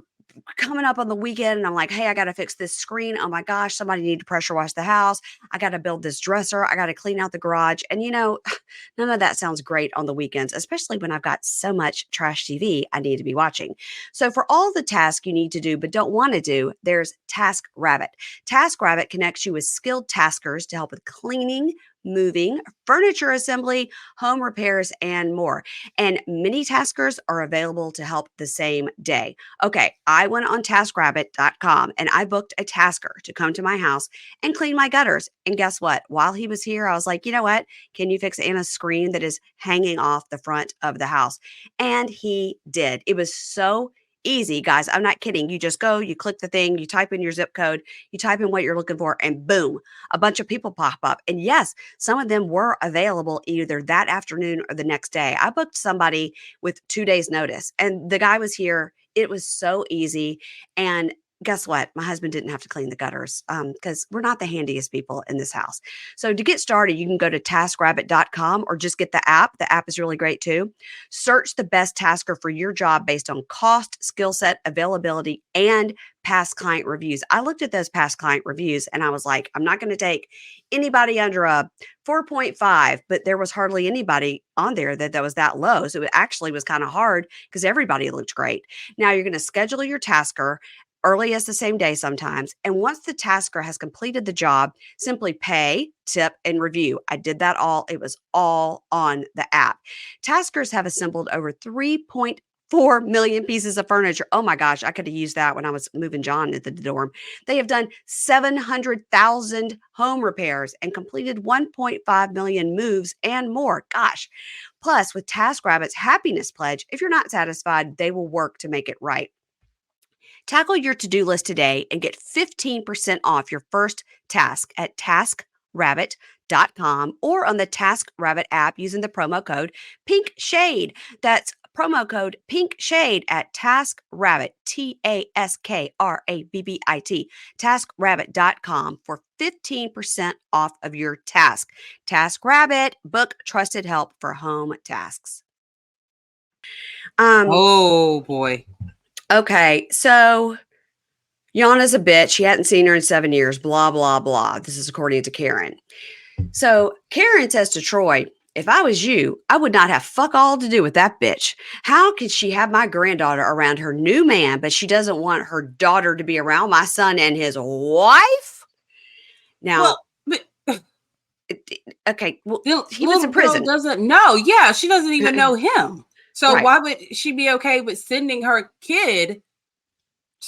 coming up on the weekend and I'm like, hey, I got to fix this screen. Oh my gosh, somebody need to pressure wash the house. I got to build this dresser. I got to clean out the garage. And none of that sounds great on the weekends, especially when I've got so much trash TV I need to be watching. So for all the tasks you need to do but don't want to do, there's TaskRabbit. TaskRabbit connects you with skilled taskers to help with cleaning, moving, furniture assembly, home repairs, and more. And many taskers are available to help the same day. Okay, I went on taskrabbit.com and I booked a tasker to come to my house and clean my gutters. And guess what? While he was here, I was like, you know what? Can you fix Anna's screen that is hanging off the front of the house? And he did. It was so easy, guys. I'm not kidding. You just go, you click the thing, you type in your zip code, you type in what you're looking for, and boom, a bunch of people pop up. And yes, some of them were available either that afternoon or the next day. I booked somebody with 2 days notice and the guy was here. It was so easy. And guess what? My husband didn't have to clean the gutters because we're not the handiest people in this house. So to get started, you can go to taskrabbit.com or just get the app. The app is really great too. Search the best tasker for your job based on cost, skill set, availability, and past client reviews. I looked at those past client reviews and I was like, I'm not going to take anybody under a 4.5, but there was hardly anybody on there that was that low. So it actually was kind of hard because everybody looked great. Now you're going to schedule your tasker early as the same day sometimes. And once the tasker has completed the job, simply pay, tip, and review. I did that all. It was all on the app. Taskers have assembled over 3.5 4 million pieces of furniture. Oh my gosh, I could have used that when I was moving John into the dorm. They have done 700,000 home repairs and completed 1.5 million moves and more. Gosh. Plus, with TaskRabbit's happiness pledge, if you're not satisfied, they will work to make it right. Tackle your to-do list today and get 15% off your first task at taskrabbit.com or on the TaskRabbit app using the promo code PINKSHADE. That's promo code PINKSHADE at TaskRabbit, TaskRabbit, taskrabbit.com for 15% off of your task. TaskRabbit, book trusted help for home tasks. Oh boy. Okay, so Yana's a bitch. She hadn't seen her in 7 years, blah, blah, blah. This is according to Karen. So Karen says to Troy, if I was you, I would not have fuck all to do with that bitch. How could she have my granddaughter around her new man, but she doesn't want her daughter to be around my son and his wife? Now, okay, well, he was in prison. Doesn't know. Yeah, she doesn't even know him. So Right. why would she be okay with sending her kid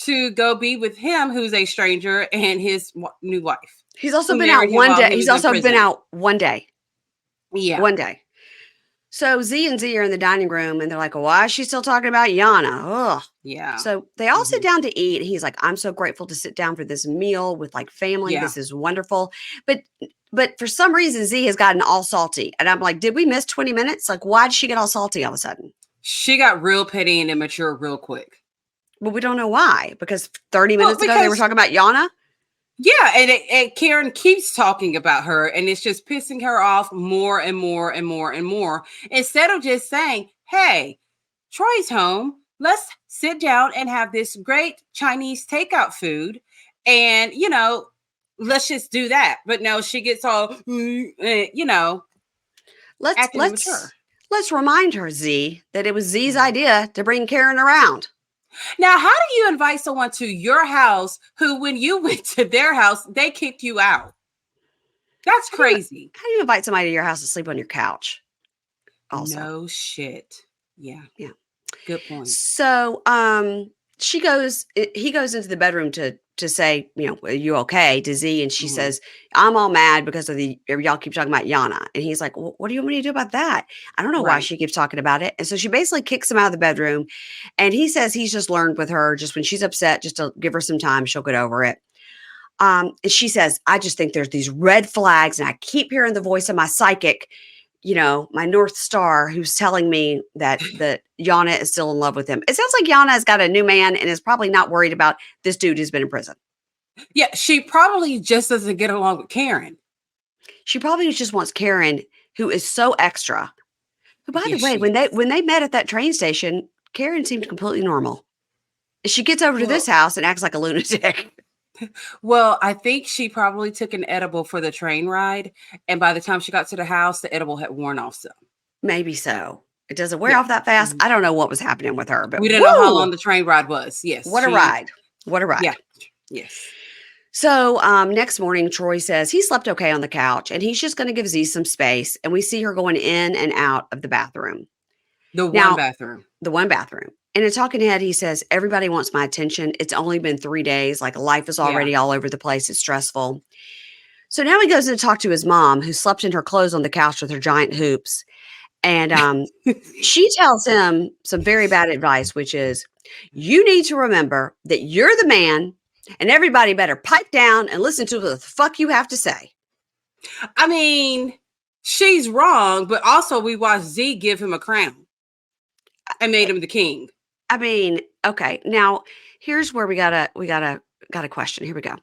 to go be with him, who's a stranger, and his new wife? He's also been out one day. He's also been out one day. Yeah. One day. So Z and Z are in the dining room and they're like, why is she still talking about Yana? Ugh. Yeah. So they all sit down to eat. And he's like, I'm so grateful to sit down for this meal with like family. Yeah. This is wonderful. But for some reason, Z has gotten all salty. And I'm like, did we miss 20 minutes? Like, why did she get all salty all of a sudden? She got real petty and immature real quick. Well, we don't know why. Because 30 minutes ago, they were talking about Yana. Yeah, and Karen keeps talking about her, and it's just pissing her off more and more and more and more. Instead of just saying, hey, Troy's home. Let's sit down and have this great Chinese takeout food. And, let's just do that. But no, she gets all, Let's remind her, Z, that it was Z's idea to bring Karen around. Now, how do you invite someone to your house who, when you went to their house, they kicked you out? That's crazy. How do you invite somebody to your house to sleep on your couch? Also. No shit. Yeah. Good point. So he goes into the bedroom to say, are you okay, to Z? And she says, I'm all mad because of y'all keep talking about Yana. And he's like, well, what do you want me to do about that? I don't know why she keeps talking about it. And so she basically kicks him out of the bedroom. And he says he's just learned with her, just when she's upset, just to give her some time, she'll get over it. And she says, I just think there's these red flags and I keep hearing the voice of my psychic, my North Star, who's telling me that Yana is still in love with him. It sounds like Yana has got a new man and is probably not worried about this dude who's been in prison. Yeah, she probably just doesn't get along with Karen. She probably just wants Karen, who is so extra. Who, by the way, when they met at that train station, Karen seemed completely normal. She gets over to this house and acts like a lunatic. Well, I think she probably took an edible for the train ride. And by the time she got to the house, the edible had worn off some. Maybe so. It doesn't wear off that fast. I don't know what was happening with her. But we didn't know how long the train ride was. Yes. What a ride. What a ride. Yeah. Yes. So next morning, Troy says he slept okay on the couch and he's just going to give Z some space. And we see her going in and out of the bathroom. The one bathroom. In a talking head, he says, everybody wants my attention. It's only been 3 days. Like life is already all over the place. It's stressful. So now he goes in to talk to his mom, who slept in her clothes on the couch with her giant hoops. And she tells him some very bad advice, which is, you need to remember that you're the man and everybody better pipe down and listen to what the fuck you have to say. I mean, she's wrong, but also we watched Z give him a crown and made him the king. I mean, okay. Now here's where we got a question. Here we go.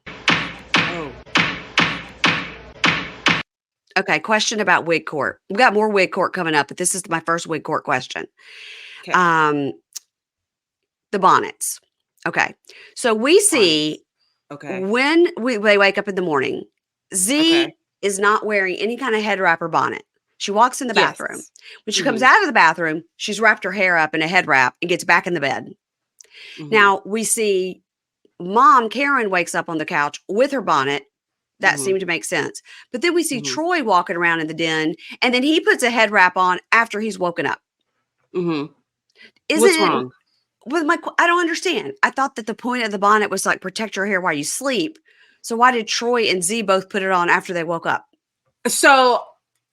Oh. Okay. Question about wig court. We've got more wig court coming up, but this is my first wig court question. Okay. The bonnets. Okay. So we see when they wake up in the morning, Z is not wearing any kind of head wrap or bonnet. She walks in the bathroom. When she comes out of the bathroom, she's wrapped her hair up in a head wrap and gets back in the bed. Now we see mom, Karen, wakes up on the couch with her bonnet. That seemed to make sense. But then we see Troy walking around in the den and then he puts a head wrap on after he's woken up. What's Isn't wrong? I don't understand. I thought that the point of the bonnet was like protect your hair while you sleep. So why did Troy and Z both put it on after they woke up? So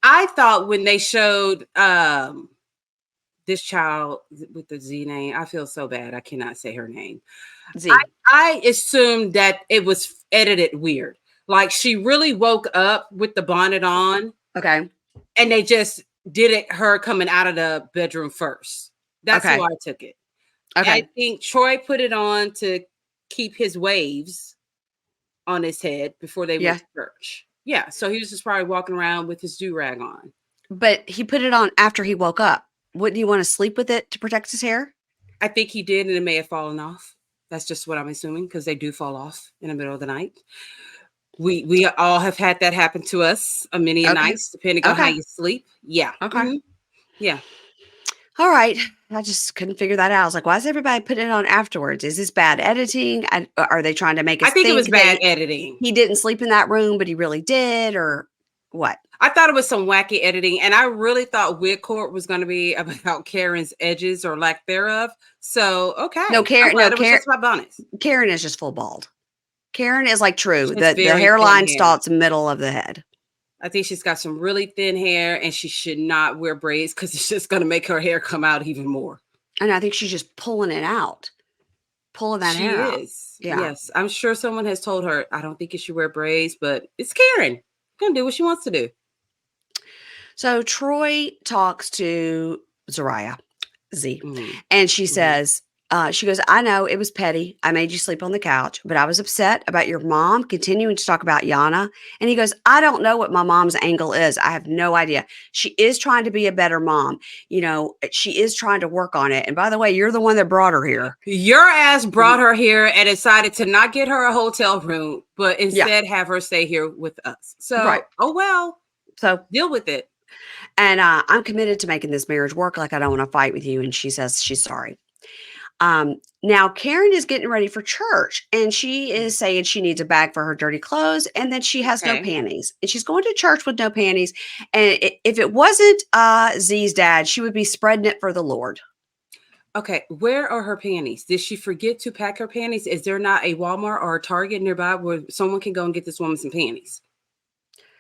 I thought when they showed this child with the Z name, I feel so bad. I cannot say her name. Z. I assumed that it was edited weird. Like she really woke up with the bonnet on Okay. and they just did it her coming out of the bedroom first. That's Okay. who I took it. I Okay. think Troy put it on to keep his waves on his head before they went Yeah. to church. Yeah, so he was just probably walking around with his do-rag on. But he put it on after he woke up. Wouldn't you want to sleep with it to protect his hair? I think he did, and it may have fallen off. That's just what I'm assuming because they do fall off in the middle of the night. We all have had that happen to us a many a Okay. nights, depending on how Okay. you sleep. Yeah. Okay. Yeah. All right. I just couldn't figure that out. I was like, why is everybody putting it on afterwards? Is this bad editing? Are they trying to make I us think it was think that bad editing. he didn't sleep in that room, but he really did, or what? I thought it was some wacky editing, and I really thought Wig Court was going to be about Karen's edges or lack thereof. So, okay. No, I'm Karen. glad No, it was just about bonnets. Karen is just full bald. Karen is like True. It's The very thin hairline hair. starts middle of the head. I think she's got some really thin hair, and she should not wear braids because it's just going to make her hair come out even more. And I think she's just pulling it out, pulling that She hair out. is. Yeah. Yes. I'm sure someone has told her, I don't think you should wear braids, but it's Karen. Gonna do what she wants to do. So Troy talks to Zeruiah, Z, Mhm. and she Mhm. says, she goes, I know it was petty. I made you sleep on the couch, but I was upset about your mom continuing to talk about Yana. And he goes, I don't know what my mom's angle is. I have no idea. She is trying to be a better mom. You know, she is trying to work on it. And by the way, you're the one that brought her here. Your ass brought her here and decided to not get her a hotel room, but instead have her stay here with us. So, Right. oh well. So deal with it. And I'm committed to making this marriage work. Like, I don't want to fight with you. And she says she's sorry. Now Karen is getting ready for church and she is saying she needs a bag for her dirty clothes and that she has no panties and she's going to church with no panties. And if it wasn't Z's dad, she would be spreading it for the Lord. Okay, where are her panties? Did she forget to pack her panties? Is there not a Walmart or a Target nearby where someone can go and get this woman some panties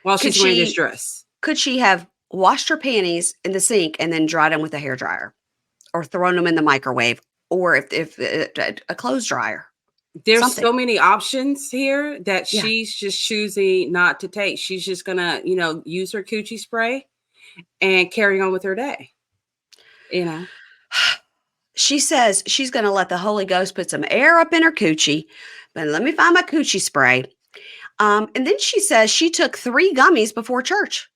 while she's wearing this dress? Could she have washed her panties in the sink and then dried them with a hairdryer or thrown them in the microwave or if a clothes dryer? There's Something. so many options here that she's just choosing not to take. She's just gonna, use her coochie spray and carry on with her day. She says she's going to let the Holy Ghost put some air up in her coochie, but let me find my coochie spray. And then she says she took 3 gummies before church.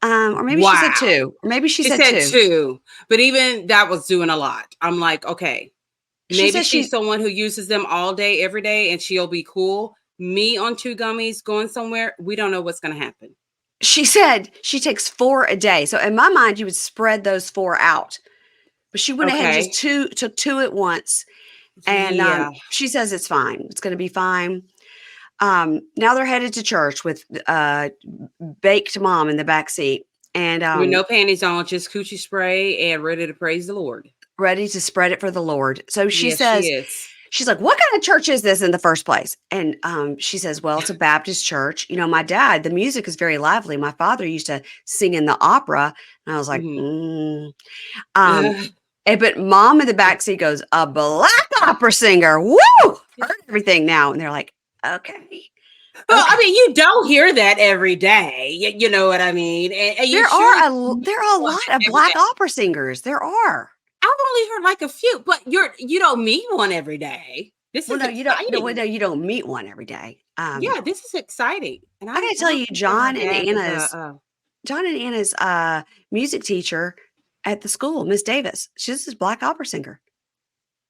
Or maybe she said 2. Or maybe she said 2. But even that was doing a lot. I'm like, okay, maybe she's someone who uses them all day, every day, and she'll be cool. Me on 2 gummies going somewhere, we don't know what's going to happen. She said she takes 4 a day. So in my mind, you would spread those 4 out. But she went ahead and just took 2 at once. And she says it's fine. It's going to be fine. Now they're headed to church with baked mom in the back seat. And with no panties on, just coochie spray and ready to praise the Lord. Ready to spread it for the Lord. So she says, she's like, what kind of church is this in the first place? And she says, well, it's a Baptist church. You know, my dad, the music is very lively. My father used to sing in the opera. And I was like, but mom in the backseat goes, a black opera singer. Woo! Heard everything now. And they're like, okay. Well, I mean, you don't hear that every day. You know what I mean? And there are a lot of black opera singers. There are. I've only heard like a few, but you don't meet one every day. This is exciting. You don't meet one every day. Yeah, this is exciting. And I gotta tell you, John and Anna's music teacher at the school, Miss Davis, she's this black opera singer.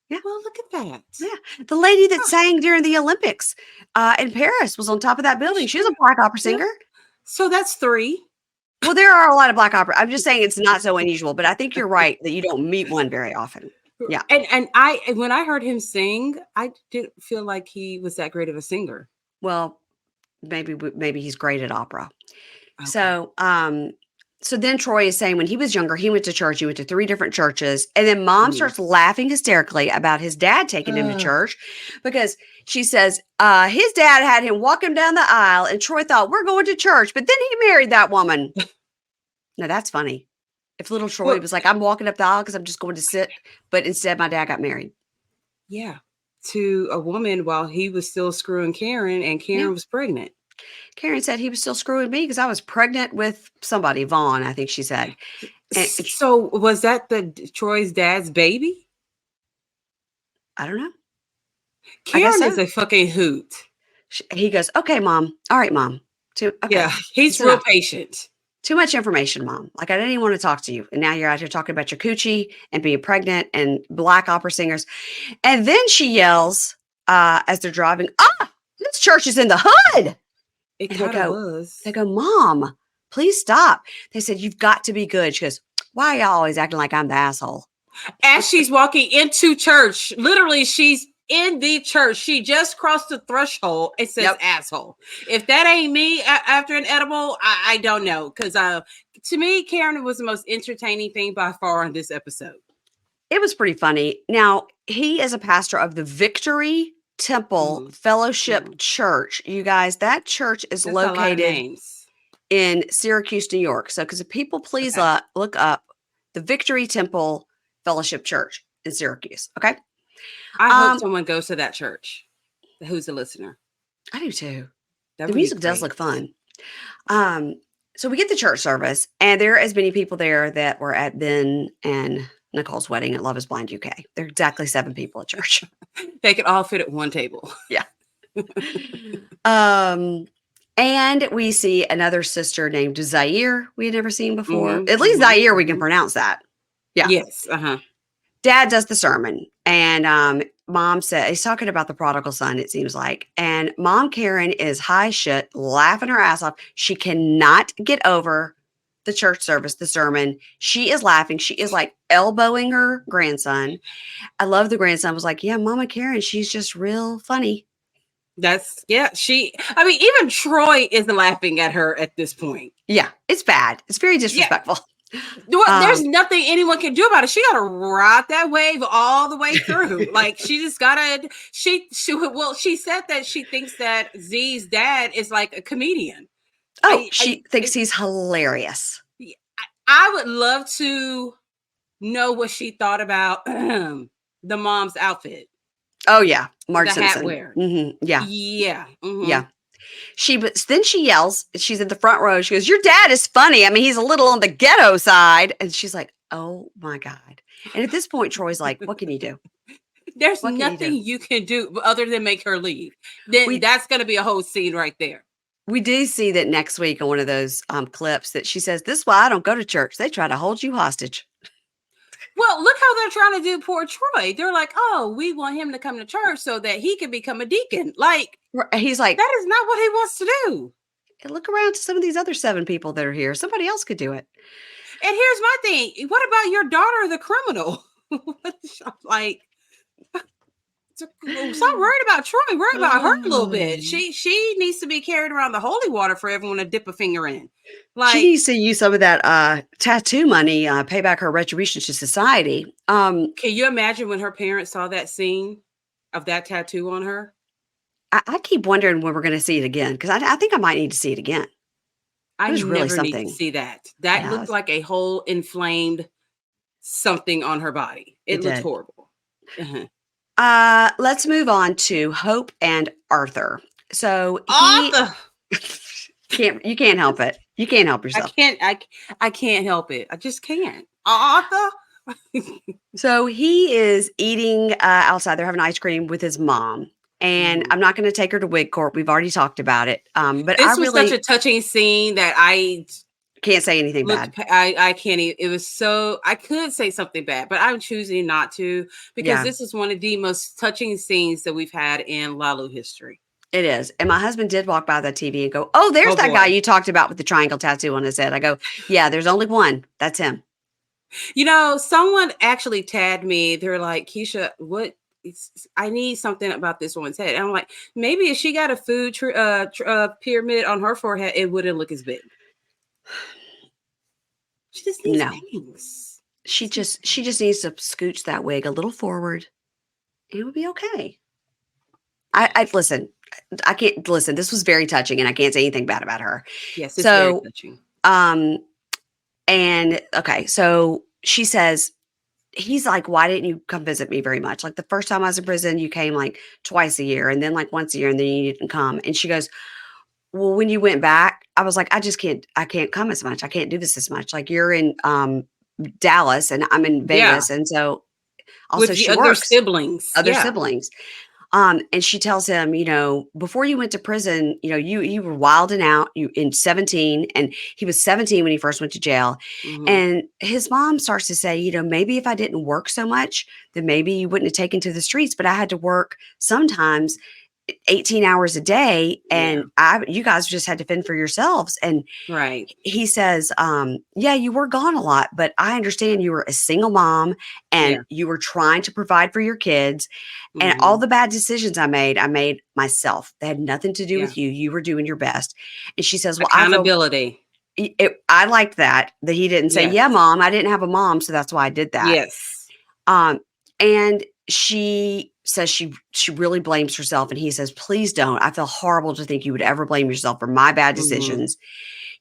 Yeah. Well, look at that. Yeah. The lady that sang during the Olympics in Paris was on top of that building. She's a black opera singer. So that's 3. Well, there are a lot of black opera. I'm just saying it's not so unusual, but I think you're right that you don't meet one very often. Yeah. And when I heard him sing, I didn't feel like he was that great of a singer. Well, maybe he's great at opera. Okay. So So then Troy is saying when he was younger, he went to church. He went to 3 different churches. And then mom starts laughing hysterically about his dad taking him to church because she says his dad had him walk him down the aisle. And Troy thought, we're going to church. But then he married that woman. Now, that's funny. If little Troy was like, I'm walking up the aisle because I'm just going to sit. But instead, my dad got married. Yeah. To a woman while he was still screwing Karen and Karen was pregnant. Karen said he was still screwing me because I was pregnant with somebody, Vaughn, I think she said. And so was that Troy's dad's baby? I don't know. Karen is a fucking hoot. He goes, okay, mom. All right, mom. Okay. Yeah, he's real patient. Too much information, mom. Like, I didn't even want to talk to you. And now you're out here talking about your coochie and being pregnant and black opera singers. And then she yells as they're driving, this church is in the hood. It kind of was. They go, Mom, please stop. They said, you've got to be good. She goes, why are y'all always acting like I'm the asshole? As she's walking into church, literally, she's in the church. She just crossed the threshold. It says asshole. If that ain't me after an edible, I don't know. Because to me, Karen was the most entertaining thing by far on this episode. It was pretty funny. Now, he is a pastor of the Victory Temple Fellowship Church. You guys, that church is located in Syracuse, New York. So, because if people please look up the Victory Temple Fellowship Church in Syracuse. Okay. I hope someone goes to that church. Who's a listener? I do too. The music does look fun. So we get the church service, and there are as many people there that were at Ben and Nicole's wedding at Love is Blind UK. There are exactly 7 people at church. They could all fit at one table. Yeah. And we see another sister named Zaire we had never seen before. At least Zaire, we can pronounce that. Yeah. Yes. Dad does the sermon, and mom said he's talking about the prodigal son, it seems like. And mom Karen is high shit, laughing her ass off. She cannot get over the church service, the sermon. She is laughing. She is like elbowing her grandson. I love the grandson was like, yeah, Mama Karen, she's just real funny. Even Troy is laughing at her at this point. Yeah, it's bad. It's very disrespectful. Yeah. There's nothing anyone can do about it. She got to ride that wave all the way through. Like, she just gotta. She said that she thinks that Z's dad is like a comedian. She thinks he's hilarious. I would love to know what she thought about the mom's outfit. Oh yeah, Marge the Simpson. Hat wear. Yeah, yeah, yeah. Then she yells. She's in the front row. She goes, "Your dad is funny. I mean, he's a little on the ghetto side." And she's like, "Oh my God!" And at this point, Troy's like, "What can you do?" There's nothing you can do other than make her leave. Then that's going to be a whole scene right there. We do see that next week on one of those clips that she says, "This is why I don't go to church. They try to hold you hostage." Well, look how they're trying to do poor Troy. They're like, "Oh, we want him to come to church so that he can become a deacon." Like, he's like, that is not what he wants to do. Look around to some of these other 7 people that are here. Somebody else could do it. And here's my thing. What about your daughter, the criminal? Like, stop worried about Troy. Worry about her a little bit. She needs to be carried around the holy water for everyone to dip a finger in. Like, she needs to use some of that tattoo money, pay back her retribution to society. Can you imagine when her parents saw that scene of that tattoo on her? I keep wondering when we're going to see it again, because I think I might need to see it again. I never need to see that. That looked like a whole inflamed something on her body. It looked horrible. Let's move on to Hope and Arthur. So Arthur! you can't help it. You can't help yourself. I can't help it. I just can't. Arthur. So he is eating outside. They're having ice cream with his mom. And I'm not going to take her to Wig Court. We've already talked about it. But this was such a touching scene that I can't say anything bad. I can't even. It was so, I could say something bad, but I'm choosing not to, because this is one of the most touching scenes that we've had in Lalu history. It is. And my husband did walk by the TV and go, "Oh, there's that guy you talked about with the triangle tattoo on his head." I go, "Yeah, there's only one. That's him." You know, someone actually tagged me. They're like, "Keisha, what? I need something about this woman's head." And I'm like, maybe if she got a food pyramid on her forehead, it wouldn't look as big. She just needs No. bangs. She just needs to scooch that wig a little forward. It would be okay. I listen. I can't listen. This was very touching, and I can't say anything bad about her. Yes, it's very So, touching. and okay, so she says, he's like, why didn't you come visit me very much? Like the first time I was in prison, you came like twice a year, and then like once a year, and then you didn't come. And she goes, well, when you went back, I was like, I can't come as much. I can't do this as much. Like you're in Dallas and I'm in Yeah. Vegas. And so also With the she other works, siblings. other Yeah. siblings. And she tells him, before you went to prison, you were wilding out you in 17, and he was 17 when he first went to jail. Mhm. And his mom starts to say, maybe if I didn't work so much, then maybe you wouldn't have taken to the streets, but I had to work sometimes 18 hours a day, and you guys just had to fend for yourselves. And Right. he says, yeah, you were gone a lot, but I understand you were a single mom and you were trying to provide for your kids. And all the bad decisions I made myself. They had nothing to do with you. You were doing your best. And she says, well, accountability. I liked that he didn't say, yeah, mom, I didn't have a mom, so that's why I did that. Yes. And she says she really blames herself. And he says, please don't. I feel horrible to think you would ever blame yourself for my bad decisions.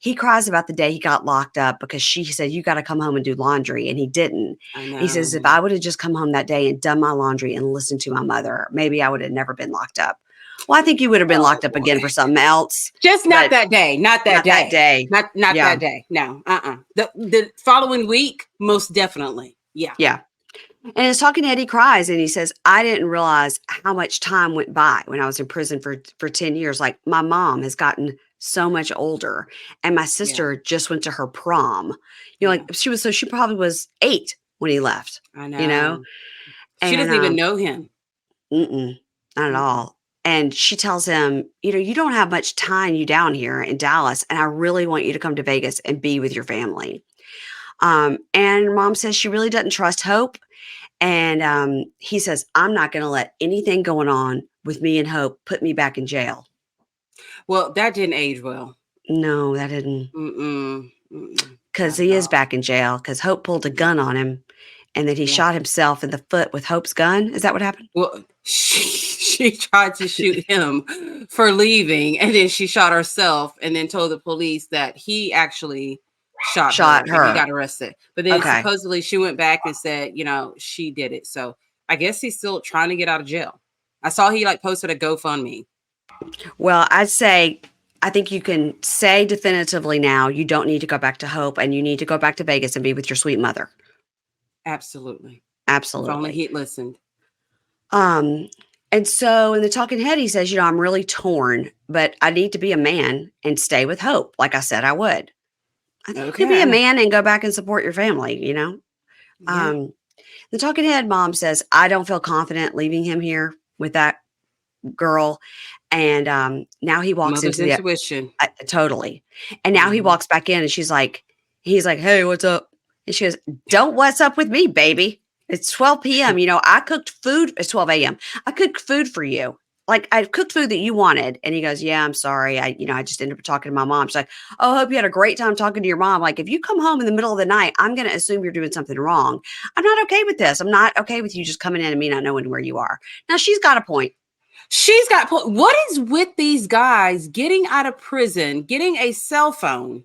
He cries about the day he got locked up because she said, you got to come home and do laundry. And he didn't. I know. He says, if I would have just come home that day and done my laundry and listened to my mother, maybe I would have never been locked up. Well, I think you would have been locked up again for something else. Just not that day. Not that day. Not that day. No. The following week, most definitely. Yeah. Yeah. And he's talking to Eddie, cries, and he says, I didn't realize how much time went by when I was in prison for 10 years. Like my mom has gotten so much older, and my sister just went to her prom. Like she probably was 8 when he left. I know. She And, doesn't even know him. Not at all. And she tells him, you don't have much time you down here in Dallas, and I really want you to come to Vegas and be with your family. And mom says she really doesn't trust Hope. And he says, I'm not going to let anything going on with me and Hope put me back in jail. Well, that didn't age well. No, that didn't. Because he is back in jail because Hope pulled a gun on him, and then he shot himself in the foot with Hope's gun. Is that what happened? Well, she tried to shoot him for leaving, and then she shot herself and then told the police that he actually shot her. And he got arrested. But then supposedly she went back and said, she did it. So I guess he's still trying to get out of jail. I saw he posted a GoFundMe. Well, I think you can say definitively now you don't need to go back to Hope, and you need to go back to Vegas and be with your sweet mother. Absolutely. Absolutely. If only he'd listened. And so in the talking head, he says, I'm really torn, but I need to be a man and stay with Hope. Like I said, I would. I think you could be a man and go back and support your family, Yeah. The talking head mom says, I don't feel confident leaving him here with that girl. And now he walks Mother's into intuition. Totally. And now he walks back in, and he's like, hey, what's up? And she goes, don't what's up with me, baby. It's 12 p.m. I cooked food. It's 12 a.m. I cooked food for you. Like I cooked food that you wanted. And he goes, yeah, I'm sorry. I just ended up talking to my mom. She's like, oh, I hope you had a great time talking to your mom. Like if you come home in the middle of the night, I'm going to assume you're doing something wrong. I'm not okay with this. I'm not okay with you just coming in and me not knowing where you are. Now she's got a point. She's got point. What is with these guys getting out of prison, getting a cell phone?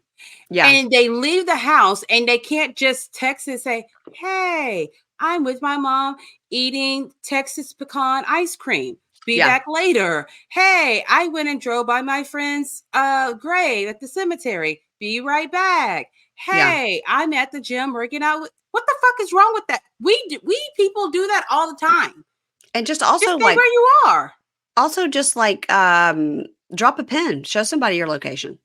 Yeah. And they leave the house and they can't just text and say, hey, I'm with my mom eating Texas pecan ice cream. Be back later. Hey, I went and drove by my friend's grave at the cemetery. Be right back. Hey, I'm at the gym working out. What the fuck is wrong with that? We people do that all the time. And just also just stay where you are. Also just drop a pin. Show somebody your location.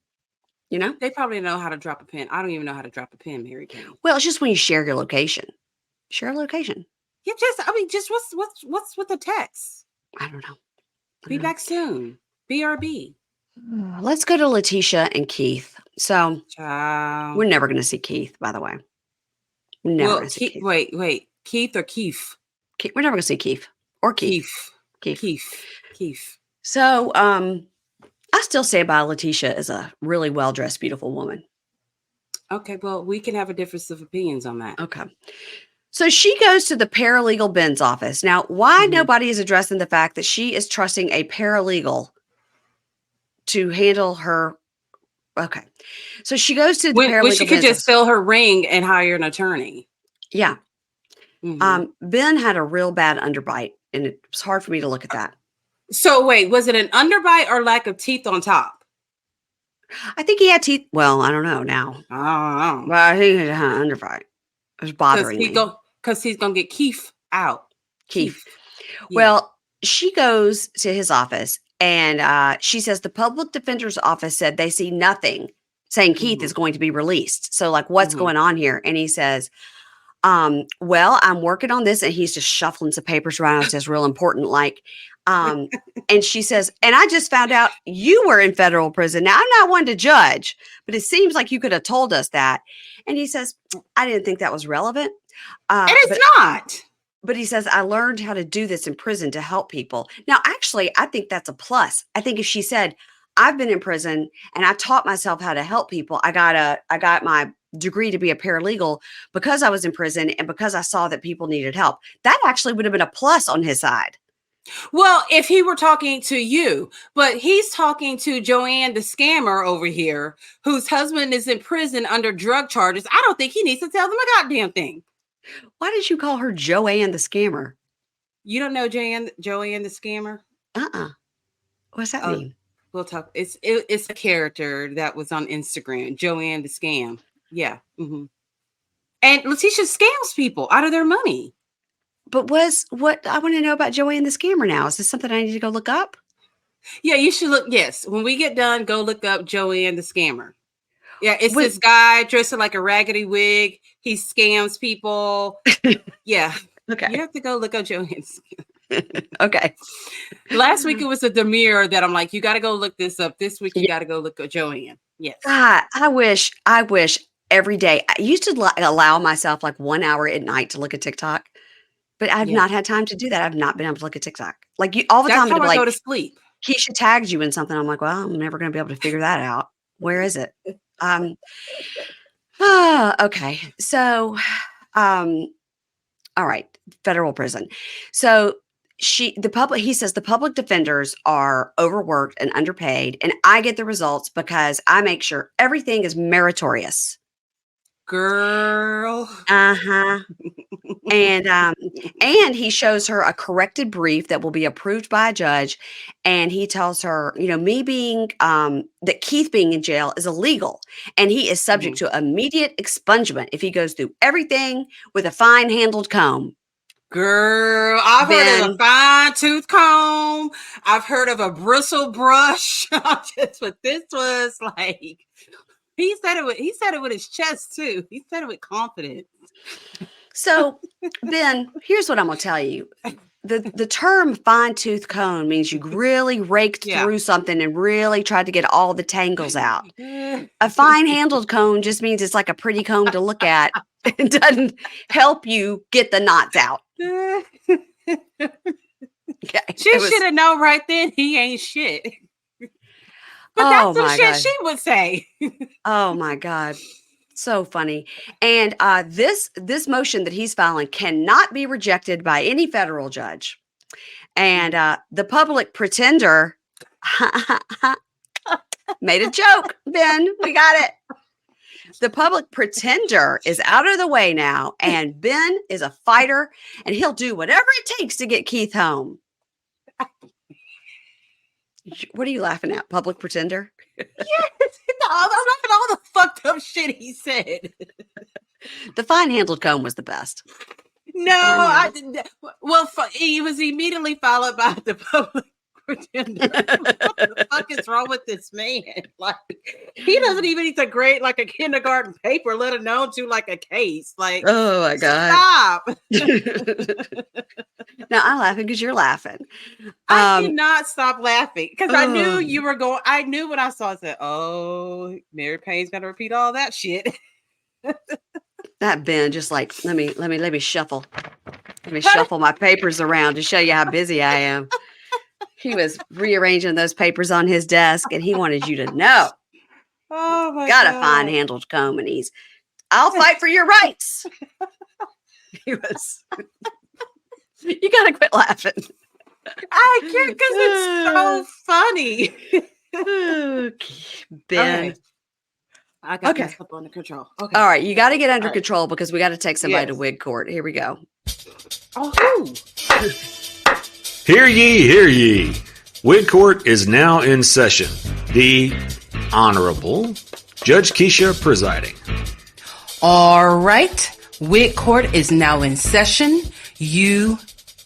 They probably know how to drop a pin. I don't even know how to drop a pin, Mary Kay. Well, it's just when you share your location. Share a location. Yeah, just what's with the text? I don't know. Be back soon. BRB. Let's go to LaTisha and Keith. So we're never going to see Keith, by the way. Never going to see Keith. Wait. Keith or Keith? We're never going to see Keith or Keith. Keith. So I still say by LaTisha is a really well-dressed, beautiful woman. Okay, well, we can have a difference of opinions on that. Okay. So she goes to the paralegal Ben's office. Now, why Mhm. nobody is addressing the fact that she is trusting a paralegal to handle her? Okay. So she goes to the When she paralegal could Ben's just office. sell her ring and hire an attorney. Yeah. Mhm. Ben had a real bad underbite, and it was hard for me to look at that. So wait, was it an underbite or lack of teeth on top? I think he had teeth. Well, I don't know now. I don't know. But he had an underbite. It was bothering me. Because he's gonna get Keith out. Keith. Yeah. Well, she goes to his office, and she says the public defender's office said they see nothing saying Keith is going to be released. So, like, what's going on here? And he says, well, I'm working on this. And he's just shuffling some papers around. It says real important, and she says, and I just found out you were in federal prison. Now, I'm not one to judge, but it seems like you could have told us that. And he says, I didn't think that was relevant. And it's not. But he says, I learned how to do this in prison to help people. Now, actually, I think that's a plus. I think if she said, I've been in prison and I taught myself how to help people. I got my degree to be a paralegal because I was in prison and because I saw that people needed help. That actually would have been a plus on his side. Well, if he were talking to you, but he's talking to Joanne, the scammer over here, whose husband is in prison under drug charges. I don't think he needs to tell them a goddamn thing. Why did you call her Joanne the scammer? You don't know Joanne the scammer? What's that mean? We'll talk. It's a character that was on Instagram, Joanne the scam. Yeah. Mm-hmm. And LaTisha scams people out of their money. But what I want to know about Joanne the scammer now? Is this something I need to go look up? Yeah, you should look. Yes. When we get done, go look up Joanne the scammer. Yeah, it's this guy dressed in like a raggedy wig. He scams people. Yeah. Okay. You have to go look up Joanne. Okay. Last week it was a Demir that I'm like, you got to go look this up. This week you got to go look up Joanne. Yes. God, I wish every day. I used to allow myself like 1 hour at night to look at TikTok, but I've not had time to do that. I've not been able to look at TikTok. Like you all the time. That's how I go to like, sleep. Keisha tagged you in something. I'm like, well, I'm never going to be able to figure that out. Where is it? Okay. So, all right. Federal prison. So he says the public defenders are overworked and underpaid, and I get the results because I make sure everything is meritorious. Girl. Uh-huh. And he shows her a corrected brief that will be approved by a judge. And he tells her, me being, that Keith being in jail is illegal. And he is subject to immediate expungement if he goes through everything with a fine handled comb. Girl, I've heard of a fine tooth comb. I've heard of a bristle brush. That's what this was like. He said it with his chest too. He said it with confidence. So, Ben, here's what I'm going to tell you. The term fine tooth comb means you really raked through something and really tried to get all the tangles out. A fine handled comb just means it's like a pretty comb to look at. It doesn't help you get the knots out. Okay. She should have known right then he ain't shit. But that's some shit she would say. Oh my God. So funny. And this motion that he's filing cannot be rejected by any federal judge. And the public pretender made a joke. Ben, we got it. The public pretender is out of the way now, and Ben is a fighter, and he'll do whatever it takes to get Keith home. What are you laughing at? Public pretender? Yes. I'm laughing at all the fucked up shit he said. The fine-handled comb was the best. No, I didn't. Well, he was immediately followed by the public pretender. What the fuck is wrong with this man? Like, he doesn't even need to grade like a kindergarten paper, let alone do like a case. Like, oh my God. Stop. Now I'm laughing because you're laughing. I did not stop laughing because I knew you were going. I knew when I saw it, I said, "Oh, Mary Payne's gonna repeat all that shit." That Ben just like let me shuffle. Let me shuffle my papers around to show you how busy I am. He was rearranging those papers on his desk, and he wanted you to know. Oh my Got a God. fine-handled comb, and I'll fight for your rights. He was. You gotta quit laughing. I can't because it's so funny. Ben. Okay. I got myself under control. Okay. All right. You got to get under control because we got to take somebody to Yes. wig court. Here we go. Oh. Hear ye, hear ye. Wig court is now in session. The Honorable Judge Keisha presiding. All right. Wig court is now in session. You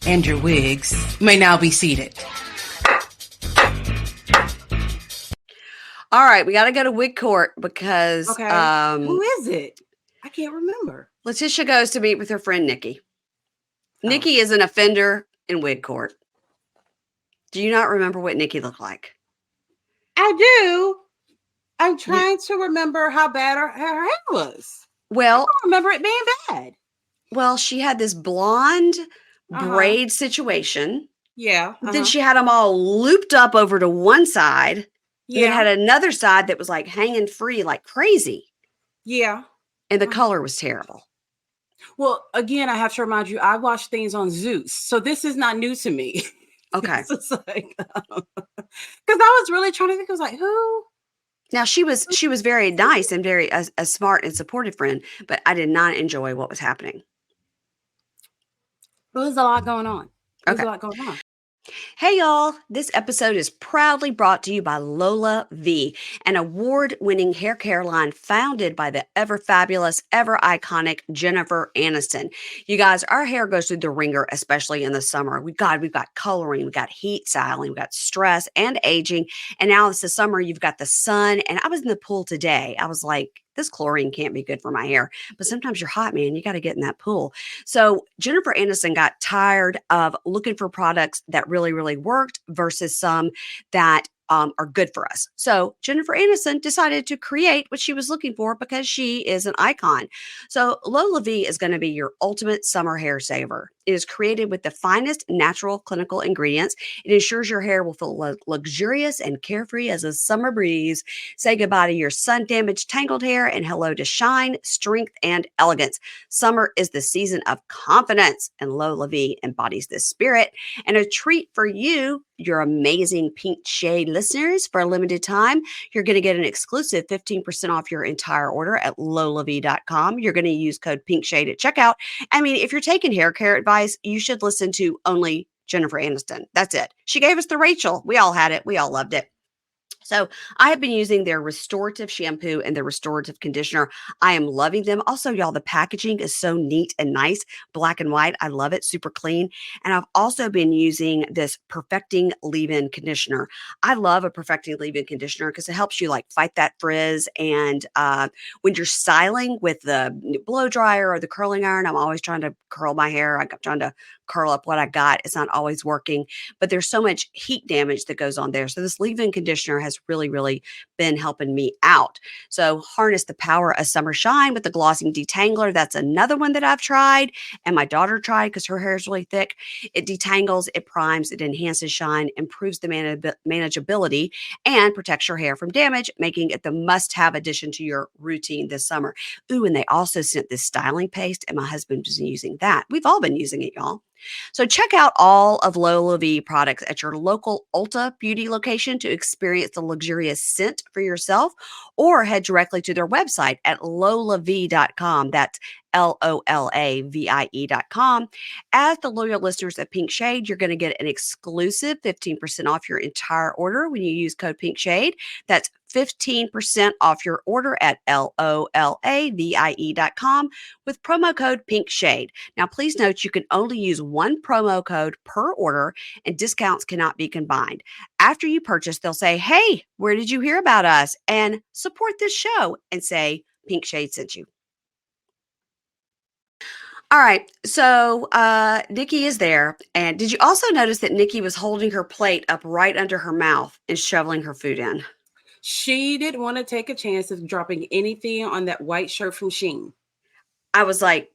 and your wigs may now be seated. All right, we got to go to wig court because who is it? I can't remember. LaTisha goes to meet with her friend Nikki. Nikki is an offender in wig court. Do you not remember what Nikki looked like? I do. I'm trying to remember how bad her hair was. Well, I don't remember it being bad. Well, she had this blonde braid situation. Yeah. Then she had them all looped up over to one side. Yeah. And then had another side that was like hanging free like crazy. Yeah. And the color was terrible. Well, again, I have to remind you, I watch things on Zeus. So this is not new to me. Okay. It's like, because I was really trying to think, I was like, who? Now she was very nice and very a smart and supportive friend, but I did not enjoy what was happening. There was a lot going on. Hey, y'all. This episode is proudly brought to you by Lola V, an award-winning hair care line founded by the ever-fabulous, ever-iconic Jennifer Aniston. You guys, our hair goes through the ringer, especially in the summer. We've got coloring, we've got heat styling, we've got stress and aging. And now it's the summer, you've got the sun. And I was in the pool today. I was like, this chlorine can't be good for my hair. But sometimes you're hot, man. You got to get in that pool. So Jennifer Aniston got tired of looking for products that really, really worked versus some that are good for us. So Jennifer Aniston decided to create what she was looking for because she is an icon. So Lola V is going to be your ultimate summer hair saver. It is created with the finest natural clinical ingredients. It ensures your hair will feel luxurious and carefree as a summer breeze. Say goodbye to your sun-damaged tangled hair and hello to shine, strength, and elegance. Summer is the season of confidence, and Lola V embodies this spirit. And a treat for you, your amazing Pink Shade listeners, for a limited time, you're going to get an exclusive 15% off your entire order at lolav.com. You're going to use code PINKSHADE at checkout. I mean, if you're taking hair care advice, you should listen to only Jennifer Aniston. That's it. She gave us the Rachel. We all had it. We all loved it. So I have been using their restorative shampoo and their restorative conditioner. I am loving them. Also, y'all, the packaging is so neat and nice, black and white. I love it, super clean. And I've also been using this Perfecting Leave-In conditioner. I love a Perfecting Leave-In conditioner because it helps you like fight that frizz. And when you're styling with the blow dryer or the curling iron, I'm always trying to curl my hair. I'm trying to curl up what I got. It's not always working, but there's so much heat damage that goes on there. So this leave-in conditioner has really, really been helping me out. So harness the power of summer shine with the glossing detangler. That's another one that I've tried and my daughter tried because her hair is really thick. It detangles, it primes, it enhances shine, improves the manageability, and protects your hair from damage, making it the must-have addition to your routine this summer. Ooh, and they also sent this styling paste, and my husband was using that. We've all been using it, y'all. So check out all of Lola V products at your local Ulta beauty location to experience the luxurious scent for yourself, or head directly to their website at lolav.com. That's LOLAVIE.com. As the loyal listeners of Pink Shade, you're going to get an exclusive 15% off your entire order when you use code Pink Shade. That's 15% off your order at LOLAVIE.com with promo code Pink Shade. Now, please note you can only use one promo code per order and discounts cannot be combined. After you purchase, they'll say, hey, where did you hear about us? And support this show and say Pink Shade sent you. All right. So Nikki is there. And did you also notice that Nikki was holding her plate up right under her mouth and shoveling her food in? She didn't want to take a chance of dropping anything on that white shirt from Shein. I was like,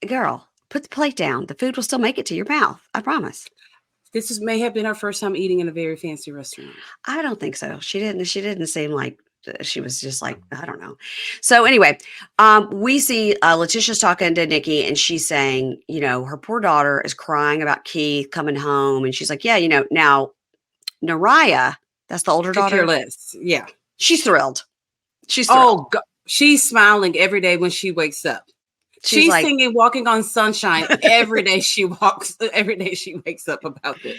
girl, put the plate down. The food will still make it to your mouth. I promise. This may have been her first time eating in a very fancy restaurant. I don't think so. She didn't seem like she was just like, I don't know. So anyway, we see LaTisha's talking to Nikki, and she's saying, her poor daughter is crying about Keith coming home. And she's like, yeah, now Zeruiah, that's the older Could care daughter. less. Yeah. She's thrilled. She's thrilled. Oh, God. She's smiling every day when she wakes up. She's like, singing "Walking on Sunshine" every day she wakes up about this.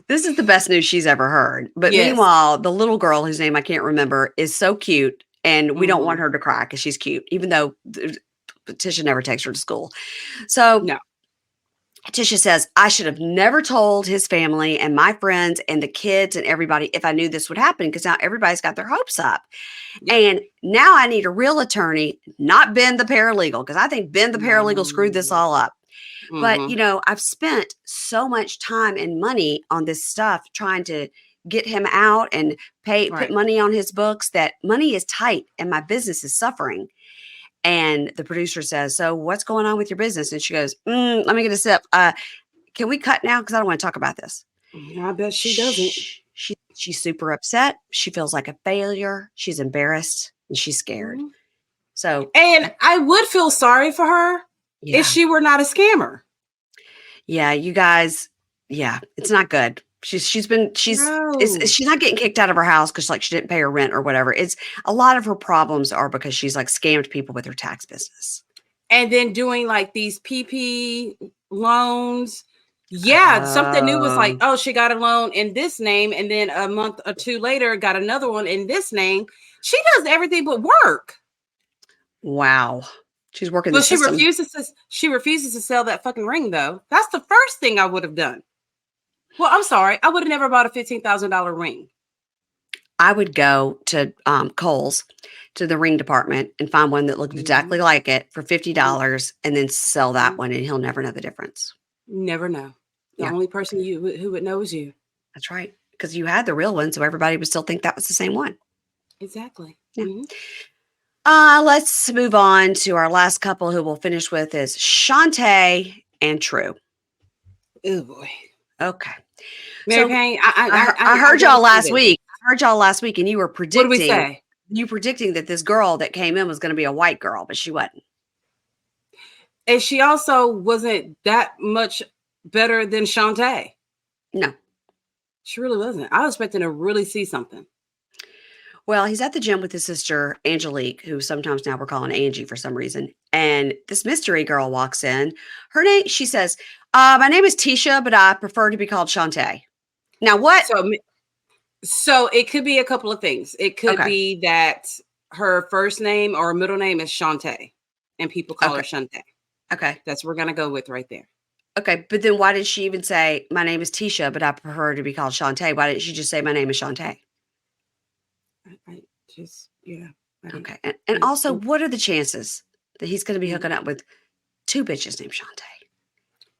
This is the best news she's ever heard. But meanwhile, the little girl whose name I can't remember is so cute, and we don't want her to cry because she's cute, even though Tisha never takes her to school. So no. Tisha says, I should have never told his family and my friends and the kids and everybody if I knew this would happen, because now everybody's got their hopes up. Yep. And now I need a real attorney, not Ben the Paralegal, because I think Ben the Paralegal screwed this all up. But, I've spent so much time and money on this stuff trying to get him out and put money on his books, that money is tight and my business is suffering. And the producer says, so what's going on with your business? And she goes, let me get a sip. Can we cut now? Because I don't want to talk about this. I bet she doesn't. She's super upset. She feels like a failure. She's embarrassed and she's scared. So, and I would feel sorry for her if she were not a scammer. Yeah, you guys. Yeah, it's not good. She's not getting kicked out of her house because she didn't pay her rent or whatever. It's a lot of her problems are because she's scammed people with her tax business. And then doing these PP loans. Yeah. Something new was she got a loan in this name. And then a month or two later got another one in this name. She does everything but work. Wow. She's working the system. She refuses to sell that fucking ring though. That's the first thing I would have done. Well, I'm sorry. I would have never bought a $15,000 ring. I would go to Kohl's, to the ring department, and find one that looked exactly like it for $50 and then sell that one, and he'll never know the difference. Never know. The only person who would know is you. That's right. Because you had the real one, so everybody would still think that was the same one. Exactly. Yeah. Let's move on to our last couple who we'll finish with is Shontae and True. Oh, boy. Okay. Mary Payne, I heard y'all last week. I heard y'all last week, and you were predicting. What did we say? You predicting that this girl that came in was going to be a white girl, but she wasn't. And she also wasn't that much better than Shontae. No. She really wasn't. I was expecting to really see something. Well, he's at the gym with his sister, Angelique, who sometimes now we're calling Angie for some reason. And this mystery girl walks in. Her name, she says, my name is Tisha, but I prefer to be called Shontae. Now, what? So it could be a couple of things. It could be that her first name or middle name is Shontae, and people call her Shontae. Okay. That's what we're going to go with right there. Okay. But then why did she even say, my name is Tisha, but I prefer to be called Shontae? Why didn't she just say, my name is Shontae? Okay. And also, what are the chances that he's going to be hooking up with two bitches named Shontae?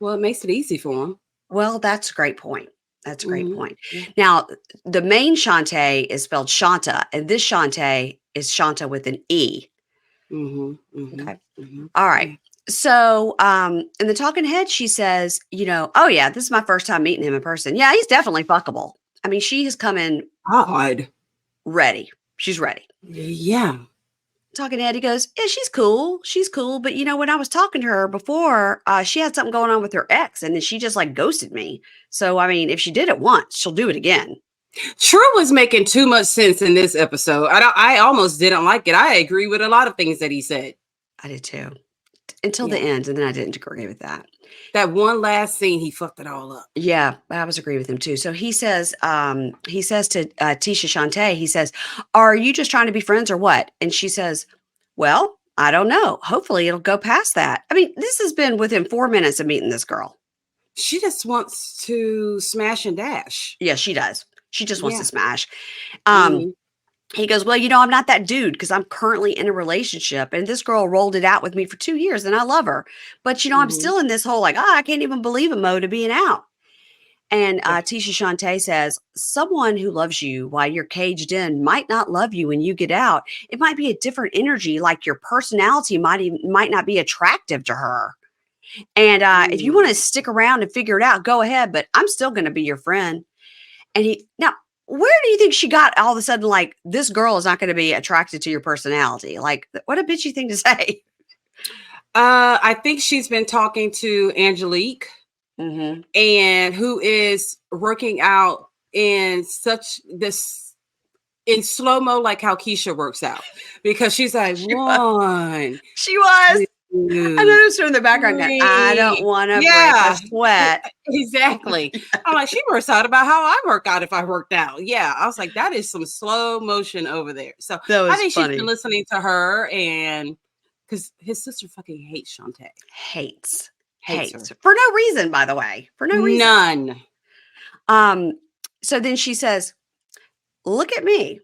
Well, it makes it easy for him. Well, that's a great point. That's a great point. Yeah. Now, the main Shontae is spelled Shonta, and this Shontae is Shonta with an E. Okay. All right. So, in the talking head, she says, oh yeah, this is my first time meeting him in person. Yeah, he's definitely fuckable. I mean, she has come in ready. She's ready. Yeah. Talking to Ed, he goes, yeah, she's cool. She's cool. But, when I was talking to her before, she had something going on with her ex, and then she just ghosted me. So, I mean, if she did it once, she'll do it again. True was making too much sense in this episode. I almost didn't like it. I agree with a lot of things that he said. I did too. Until the end, and then I didn't agree with that. That one last scene, he fucked it all up. Yeah, I was agree with him too. So he says to Tisha Shontae, he says, are you just trying to be friends or what? And she says, well, I don't know. Hopefully it'll go past that. I mean, this has been within 4 minutes of meeting this girl. She just wants to smash and dash. Yeah, she does. She just wants to smash. He goes, well, I'm not that dude because I'm currently in a relationship, and this girl rolled it out with me for 2 years and I love her. But, I'm still in this whole I can't even believe it mode of being out. And Tisha Shontae says, someone who loves you while you're caged in might not love you when you get out. It might be a different energy, like your personality might not be attractive to her. And if you want to stick around and figure it out, go ahead, but I'm still going to be your friend. And now, where do you think she got all of a sudden, like, this girl is not going to be attracted to your personality? Like, what a bitchy thing to say. I think she's been talking to Angelique, and who is working out in in slow-mo, like how Keisha works out, because she's like, She was. I noticed her in the background going, I don't want to break a sweat. Exactly. I'm like, she works out about how I work out if I worked out. Yeah. I was like, that is some slow motion over there. So I think she's been listening to her, and because his sister fucking hates Shontae. Hates her. For no reason, by the way. For no reason. None. So then she says, look at me.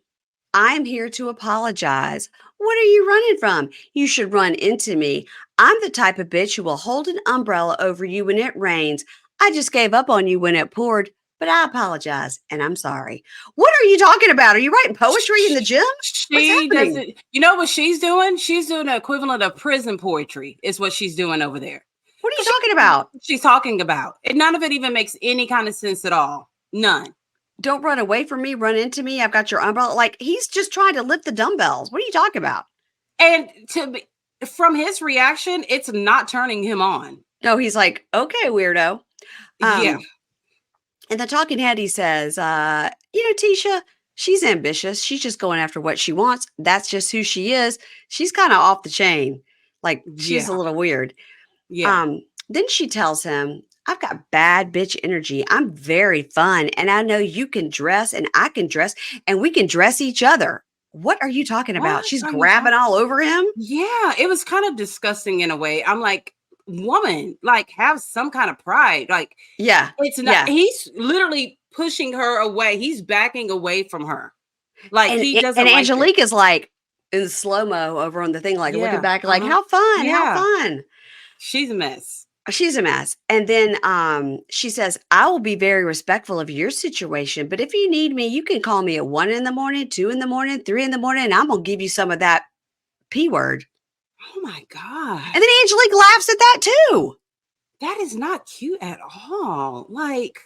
I'm here to apologize. What are you running from? You should run into me. I'm the type of bitch who will hold an umbrella over you when it rains. I just gave up on you when it poured, but I apologize and I'm sorry. What are you talking about? Are you writing poetry in the gym? She doesn't. You know what she's doing? She's doing the equivalent of prison poetry is what she's doing over there. What are you talking about? She's talking about. And none of it even makes any kind of sense at all. None. Don't run away from me, run into me. I've got your umbrella. Like, he's just trying to lift the dumbbells. What are you talking about? And from his reaction, it's not turning him on. No, he's like, okay, weirdo. Yeah. And the talking head, he says, Tisha, she's ambitious. She's just going after what she wants. That's just who she is. She's kind of off the chain. Like, she's a little weird. Yeah. Then she tells him, I've got bad bitch energy. I'm very fun. And I know you can dress and I can dress and we can dress each other. What are you talking about? She's grabbing all over him. Yeah. It was kind of disgusting in a way. I'm like, woman, like, have some kind of pride. Like, it's not, he's literally pushing her away. He's backing away from her. Like, he doesn't. And Angelique is like in slow-mo over on the thing, like looking back, like, how fun, how fun. She's a mess. She's a mess. And then she says, I will be very respectful of your situation, but if you need me, you can call me at 1 a.m, 2 a.m, 3 a.m, and I'm going to give you some of that P word. Oh my God. And then Angelique laughs at that too. That is not cute at all. Like,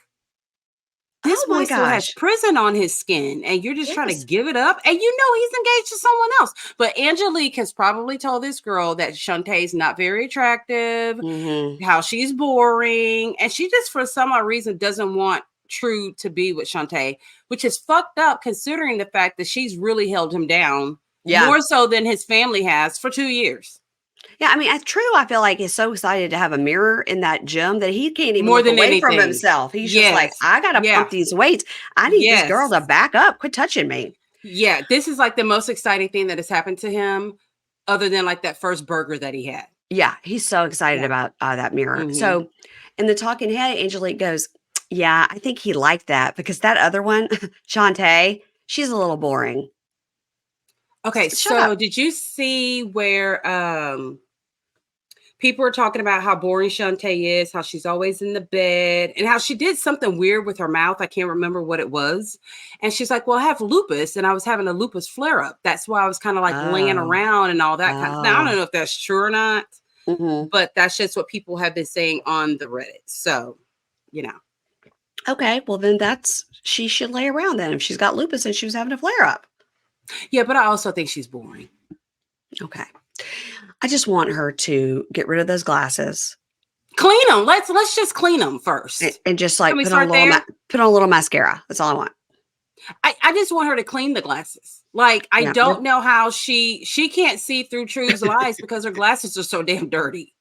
this boy still has prison on his skin, and you're just trying to give it up. And you know he's engaged to someone else. But Angelique has probably told this girl that Shontae's not very attractive, how she's boring, and she just for some odd reason doesn't want True to be with Shontae, which is fucked up considering the fact that she's really held him down more so than his family has for 2 years. Yeah, I mean, True, I feel like is so excited to have a mirror in that gym that he can't even look away from himself. He's just like, I got to pump these weights. I need this girl to back up. Quit touching me. Yeah, this is like the most exciting thing that has happened to him other than like that first burger that he had. Yeah, he's so excited about that mirror. So in the talking head, Angelique goes, yeah, I think he liked that because that other one, Shontae, she's a little boring. Okay, so did you see where people are talking about how boring Shontae is, how she's always in the bed, and how she did something weird with her mouth? I can't remember what it was. And she's like, well, I have lupus, and I was having a lupus flare-up. That's why I was kind of like laying around and all that kind of. Now, I don't know if that's true or not, but that's just what people have been saying on the Reddit. So, Okay, well, then she should lay around then if she's got lupus and she was having a flare-up. Yeah, but I also think she's boring. Okay. I just want her to get rid of those glasses. Clean them. Let's just clean them first. And just like put on a little mascara. That's all I want. I just want her to clean the glasses. Like, I don't know how she can't see through True's lies because her glasses are so damn dirty.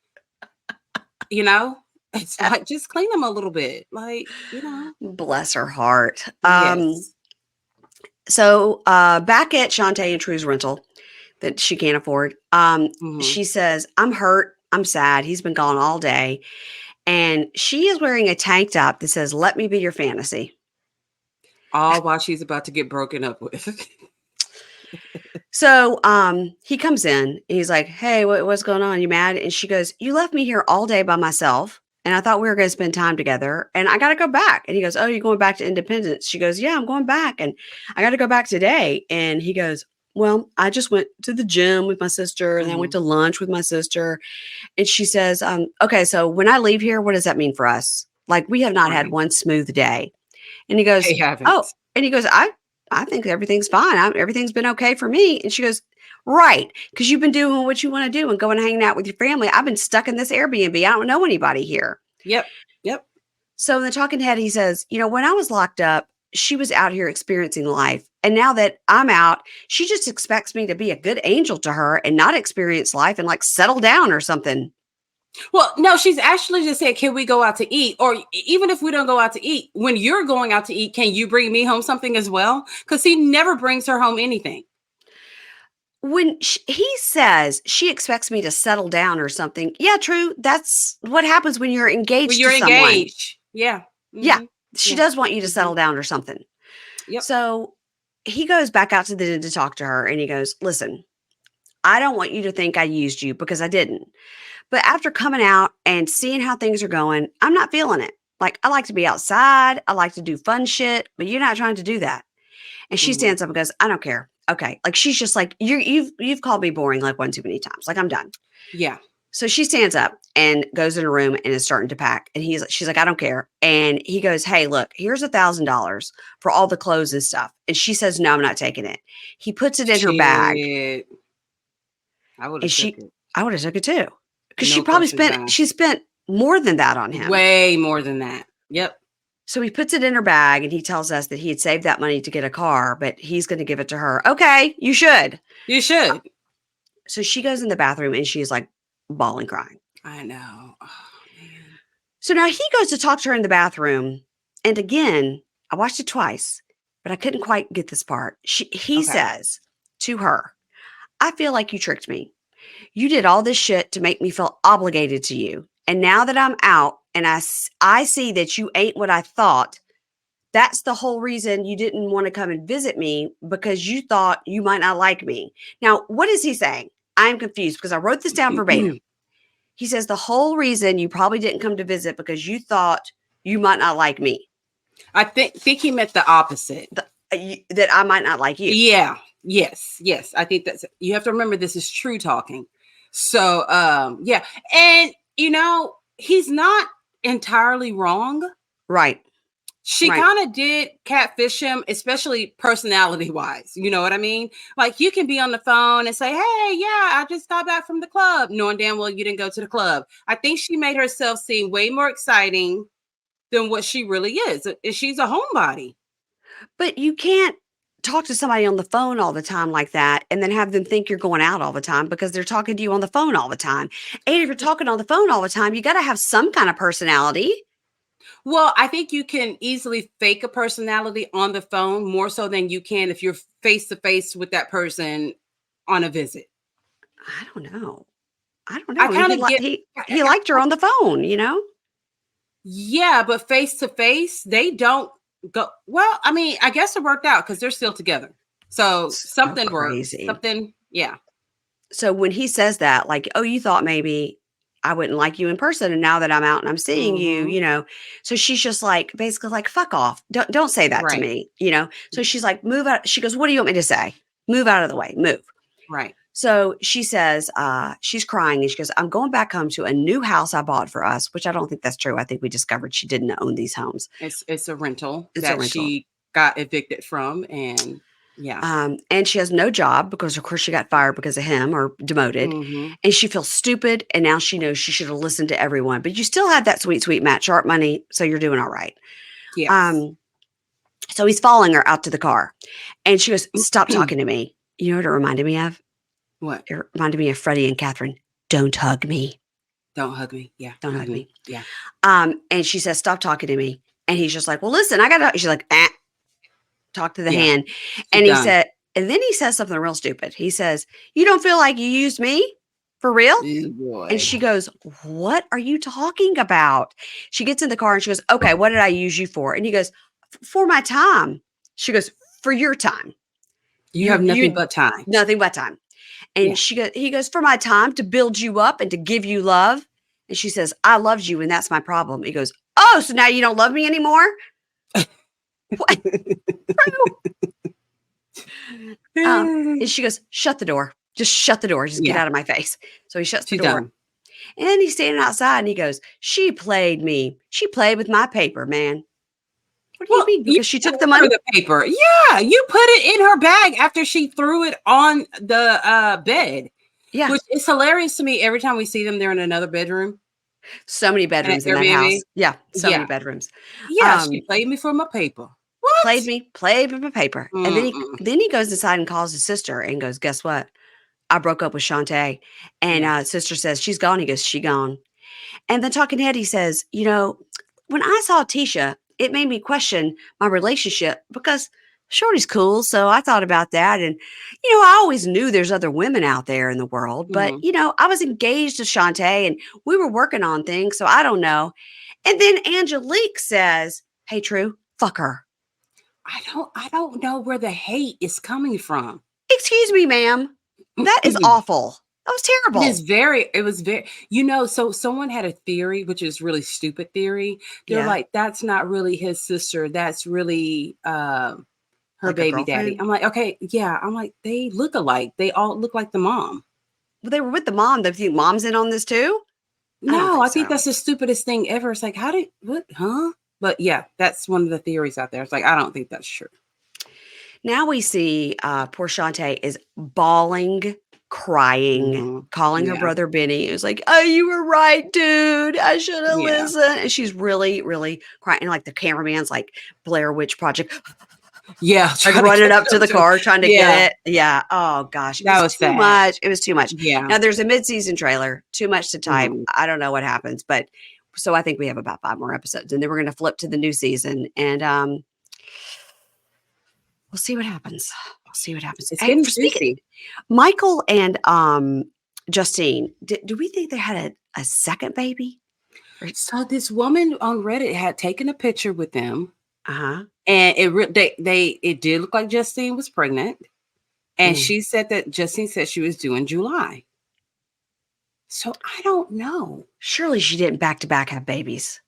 It's like, just clean them a little bit. Like, Bless her heart. Yes. So back at Shontae and True's rental that she can't afford, she says, I'm hurt. I'm sad. He's been gone all day. And she is wearing a tank top that says, let me be your fantasy. All while she's about to get broken up with. So he comes in and he's like, hey, what's going on? You mad? And she goes, you left me here all day by myself. And I thought we were going to spend time together and I got to go back. And he goes, oh, you're going back to Independence? She goes, yeah, I'm going back. And I got to go back today. And he goes, well, I just went to the gym with my sister and I went to lunch with my sister. And she says, okay, so when I leave here, what does that mean for us? Like, we have not had one smooth day. And he goes, And he goes, I think everything's fine. Everything's been okay for me. And she goes, right. Because you've been doing what you want to do and going and hanging out with your family. I've been stuck in this Airbnb. I don't know anybody here. Yep. So in the talking head, he says, when I was locked up, she was out here experiencing life. And now that I'm out, she just expects me to be a good angel to her and not experience life and like settle down or something. Well, no, she's actually just said, can we go out to eat? Or even if we don't go out to eat, when you're going out to eat, can you bring me home something as well? Because he never brings her home anything. When he says she expects me to settle down or something, yeah, true. That's what happens when you're engaged When you're to someone. engaged. Yeah. Mm-hmm. Yeah. She does want you to settle down or something. Yep. So he goes back out to the den to talk to her and he goes, listen, I don't want you to think I used you because I didn't. But after coming out and seeing how things are going, I'm not feeling it. Like, I like to be outside. I like to do fun shit, but you're not trying to do that. And she stands up and goes, I don't care. Okay. Like, she's just like, you've called me boring like one too many times. Like, I'm done. Yeah. So she stands up and goes in a room and is starting to pack. And she's like, I don't care. And he goes, hey, look, here's $1,000 for all the clothes and stuff. And she says, no, I'm not taking it. He puts it in her bag. I would have took it. I would have took it too. Because she spent more than that on him. Way more than that. Yep. So he puts it in her bag and he tells us that he had saved that money to get a car, but he's going to give it to her. Okay, you should. You should. So she goes in the bathroom and she's like bawling, crying. I know. Oh, man. So now he goes to talk to her in the bathroom. And again, I watched it twice, but I couldn't quite get this part. He says to her, I feel like you tricked me. You did all this shit to make me feel obligated to you. And now that I'm out and I see that you ain't what I thought, that's the whole reason you didn't want to come and visit me, because you thought you might not like me. Now, what is he saying? I'm confused because I wrote this down verbatim. He says the whole reason you probably didn't come to visit because you thought you might not like me. I think he meant the opposite. That I might not like you. Yeah. Yes. I think you have to remember this is true talking. So, yeah. And, he's not entirely wrong. Right. She kind of did catfish him, especially personality wise. You know what I mean? Like, you can be on the phone and say, hey, yeah, I just got back from the club, knowing damn well you didn't go to the club. I think she made herself seem way more exciting than what she really is. She's a homebody. But you can't talk to somebody on the phone all the time like that and then have them think you're going out all the time because they're talking to you on the phone all the time. And if you're talking on the phone all the time, you got to have some kind of personality. Well, I think you can easily fake a personality on the phone more so than you can if you're face to face with that person on a visit. I don't know. He liked her on the phone, Yeah, but face to face, they don't go. Well, I mean, I guess it worked out because they're still together. So something worked. Something, yeah. So when he says that, like, oh, you thought maybe I wouldn't like you in person, and now that I'm out and I'm seeing you, so she's just like, basically like, fuck off. Don't say that to me, So she's like, move out. She goes, what do you want me to say? Move out of the way, move. Right. So she says, she's crying and she goes, I'm going back home to a new house I bought for us, which I don't think that's true. I think we discovered she didn't own these homes. It's a rental she got evicted from. And yeah. And she has no job because of course she got fired because of him or demoted. Mm-hmm. And she feels stupid. And now she knows she should have listened to everyone, but you still have that sweet, sweet Matt Sharp money. So you're doing all right. Yeah. So he's following her out to the car and she goes, stop talking to me. You know what it reminded me of? What? It reminded me of Freddie and Catherine. Don't hug me. Don't hug me. Yeah. Don't hug me. Yeah. And she says, stop talking to me. And he's just like, well, listen, I got to, she's like, talk to the hand. And he said, and then he says something real stupid. He says, you don't feel like you used me for real? Boy. And she goes, what are you talking about? She gets in the car and she goes, okay, what did I use you for? And he goes, for my time. She goes, for your time. You have nothing but time. Nothing but time. And he goes, for my time to build you up and to give you love. And she says, I loved you and that's my problem. He goes, oh, so now you don't love me anymore? What? And she goes, shut the door. Just shut the door. Just get out of my face. So he shuts the door. Done. And he's standing outside and he goes, she played me. She played with my paper, man. What do you mean? Because she took the money? The paper. Yeah, you put it in her bag after she threw it on the bed. Yeah. Which is hilarious to me. Every time we see them, they're in another bedroom. So many bedrooms in that house. Yeah, many bedrooms. Yeah, she played me for my paper. What? Played me for my paper. And then he goes inside and calls his sister and goes, guess what? I broke up with Shontae. And sister says, she's gone. He goes, she gone. And then talking head, he says, you know, when I saw Tisha, it made me question my relationship because Shorty's cool. So I thought about that. And, you know, I always knew there's other women out there in the world. But, you know, I was engaged to Shontae and we were working on things. So I don't know. And then Angelique says, hey, True, fuck her. I don't know where the hate is coming from. Excuse me, ma'am. That is awful. That was terrible. It was very, you know, so someone had a theory, which is really stupid theory. They're like, that's not really his sister. That's really her like baby daddy. I'm like, okay, yeah. I'm like, they look alike. They all look like the mom. Well, they were with the mom. Do you think mom's in on this too? No, I think that's the stupidest thing ever. It's like, But yeah, that's one of the theories out there. It's like, I don't think that's true. Now we see poor Shontae is bawling, crying, calling her brother Benny. It was like, oh, you were right, dude. I should have listened. And she's really, really crying. And like the cameraman's like Blair Witch Project. Yeah. Like running up to the car trying to get it. Yeah. Oh gosh. That was too much. It was too much. Yeah. Now there's a mid-season trailer. Too much to type. I don't know what happens, but so I think we have about 5 more episodes and then we're going to flip to the new season and we'll see what happens. It's getting juicy. Michael and Justine, do we think they had a second baby? So this woman on Reddit had taken a picture with them. Uh-huh. And it did look like Justine was pregnant. And she said that Justine said she was due in July. So I don't know. Surely she didn't back-to-back have babies.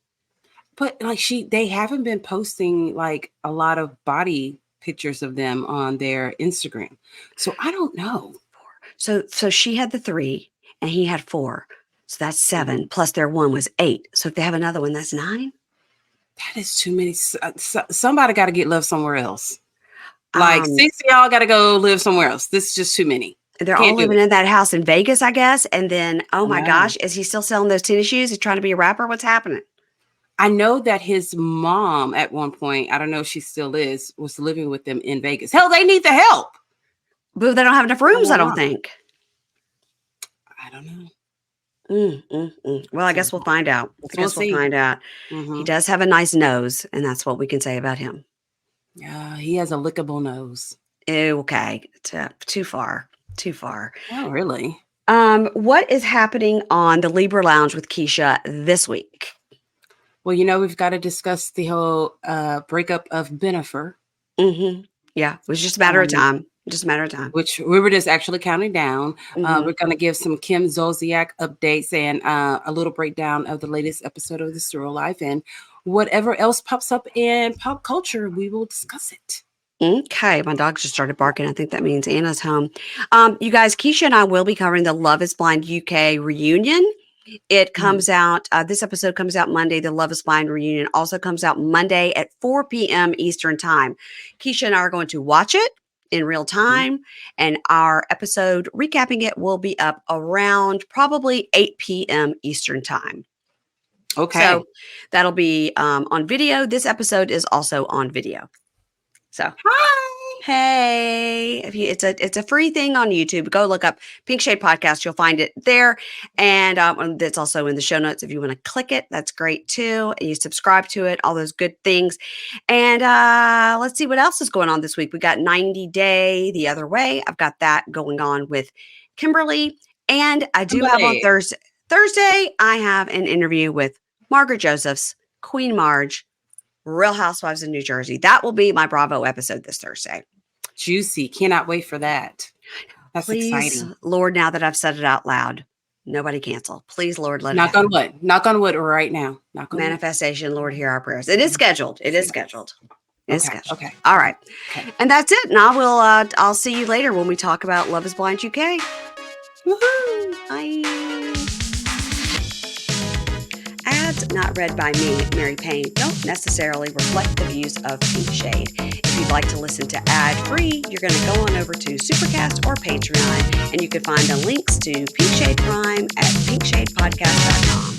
But like they haven't been posting like a lot of body pictures of them on their Instagram. So I don't know. So she had the 3 and he had 4. So that's 7 plus their 1 was 8. So if they have another one, that's 9. That is too many. Somebody got to get love somewhere else. Like 6 of y'all got to go live somewhere else. This is just too many. They're all living in that house in Vegas, I guess. And then, oh my gosh, is he still selling those tennis shoes? He's trying to be a rapper? What's happening? I know that his mom at one point, I don't know if she still is, was living with them in Vegas. Hell, they need the help. But they don't have enough rooms, I don't think. I don't know. Well, I guess we'll find out. We'll find out. He does have a nice nose, and that's what we can say about him. Yeah, he has a lickable nose. Okay. Too far. Oh, really? What is happening on the Libra Lounge with Keisha this week? Well, you know, we've got to discuss the whole breakup of Benifer. Yeah, it was just a matter of time. Which we were just actually counting down. We're going to give some Kim Zolciak updates and a little breakdown of the latest episode of The Serial Life. And whatever else pops up in pop culture, we will discuss it. Okay, my dog just started barking. I think that means Anna's home. You guys, Keisha and I will be covering the Love is Blind UK reunion. It comes out, this episode comes out Monday. The Love is Blind reunion also comes out Monday at 4 p.m. Eastern time. Keisha and I are going to watch it in real time, and our episode recapping it will be up around probably 8 p.m. Eastern time. Okay. So that'll be on video. This episode is also on video. So, hey, it's a free thing on YouTube. Go look up Pink Shade Podcast. You'll find it there. And that's also in the show notes. If you want to click it, that's great too. And you subscribe to it, all those good things. And let's see what else is going on this week. We got 90 Day the Other Way. I've got that going on with Kimberly. And I do have on Thursday, I have an interview with Margaret Josephs, Queen Marge, Real Housewives of New Jersey. That will be my Bravo episode this Thursday. Juicy. Cannot wait for that. That's exciting. Lord, now that I've said it out loud, nobody cancel. Please, Lord, let Knock on wood. Knock on wood right now. Manifestation, wood. Lord, hear our prayers. It is scheduled. It's scheduled. Okay. All right. Okay. And that's it. And I'll see you later when we talk about Love is Blind UK. Woohoo! Bye. Ads not read by me, Mary Payne, don't necessarily reflect the views of Pink Shade. If you'd like to listen to ad-free, you're going to go on over to Supercast or Patreon, and you can find the links to Pink Shade Crime at pinkshadepodcast.com.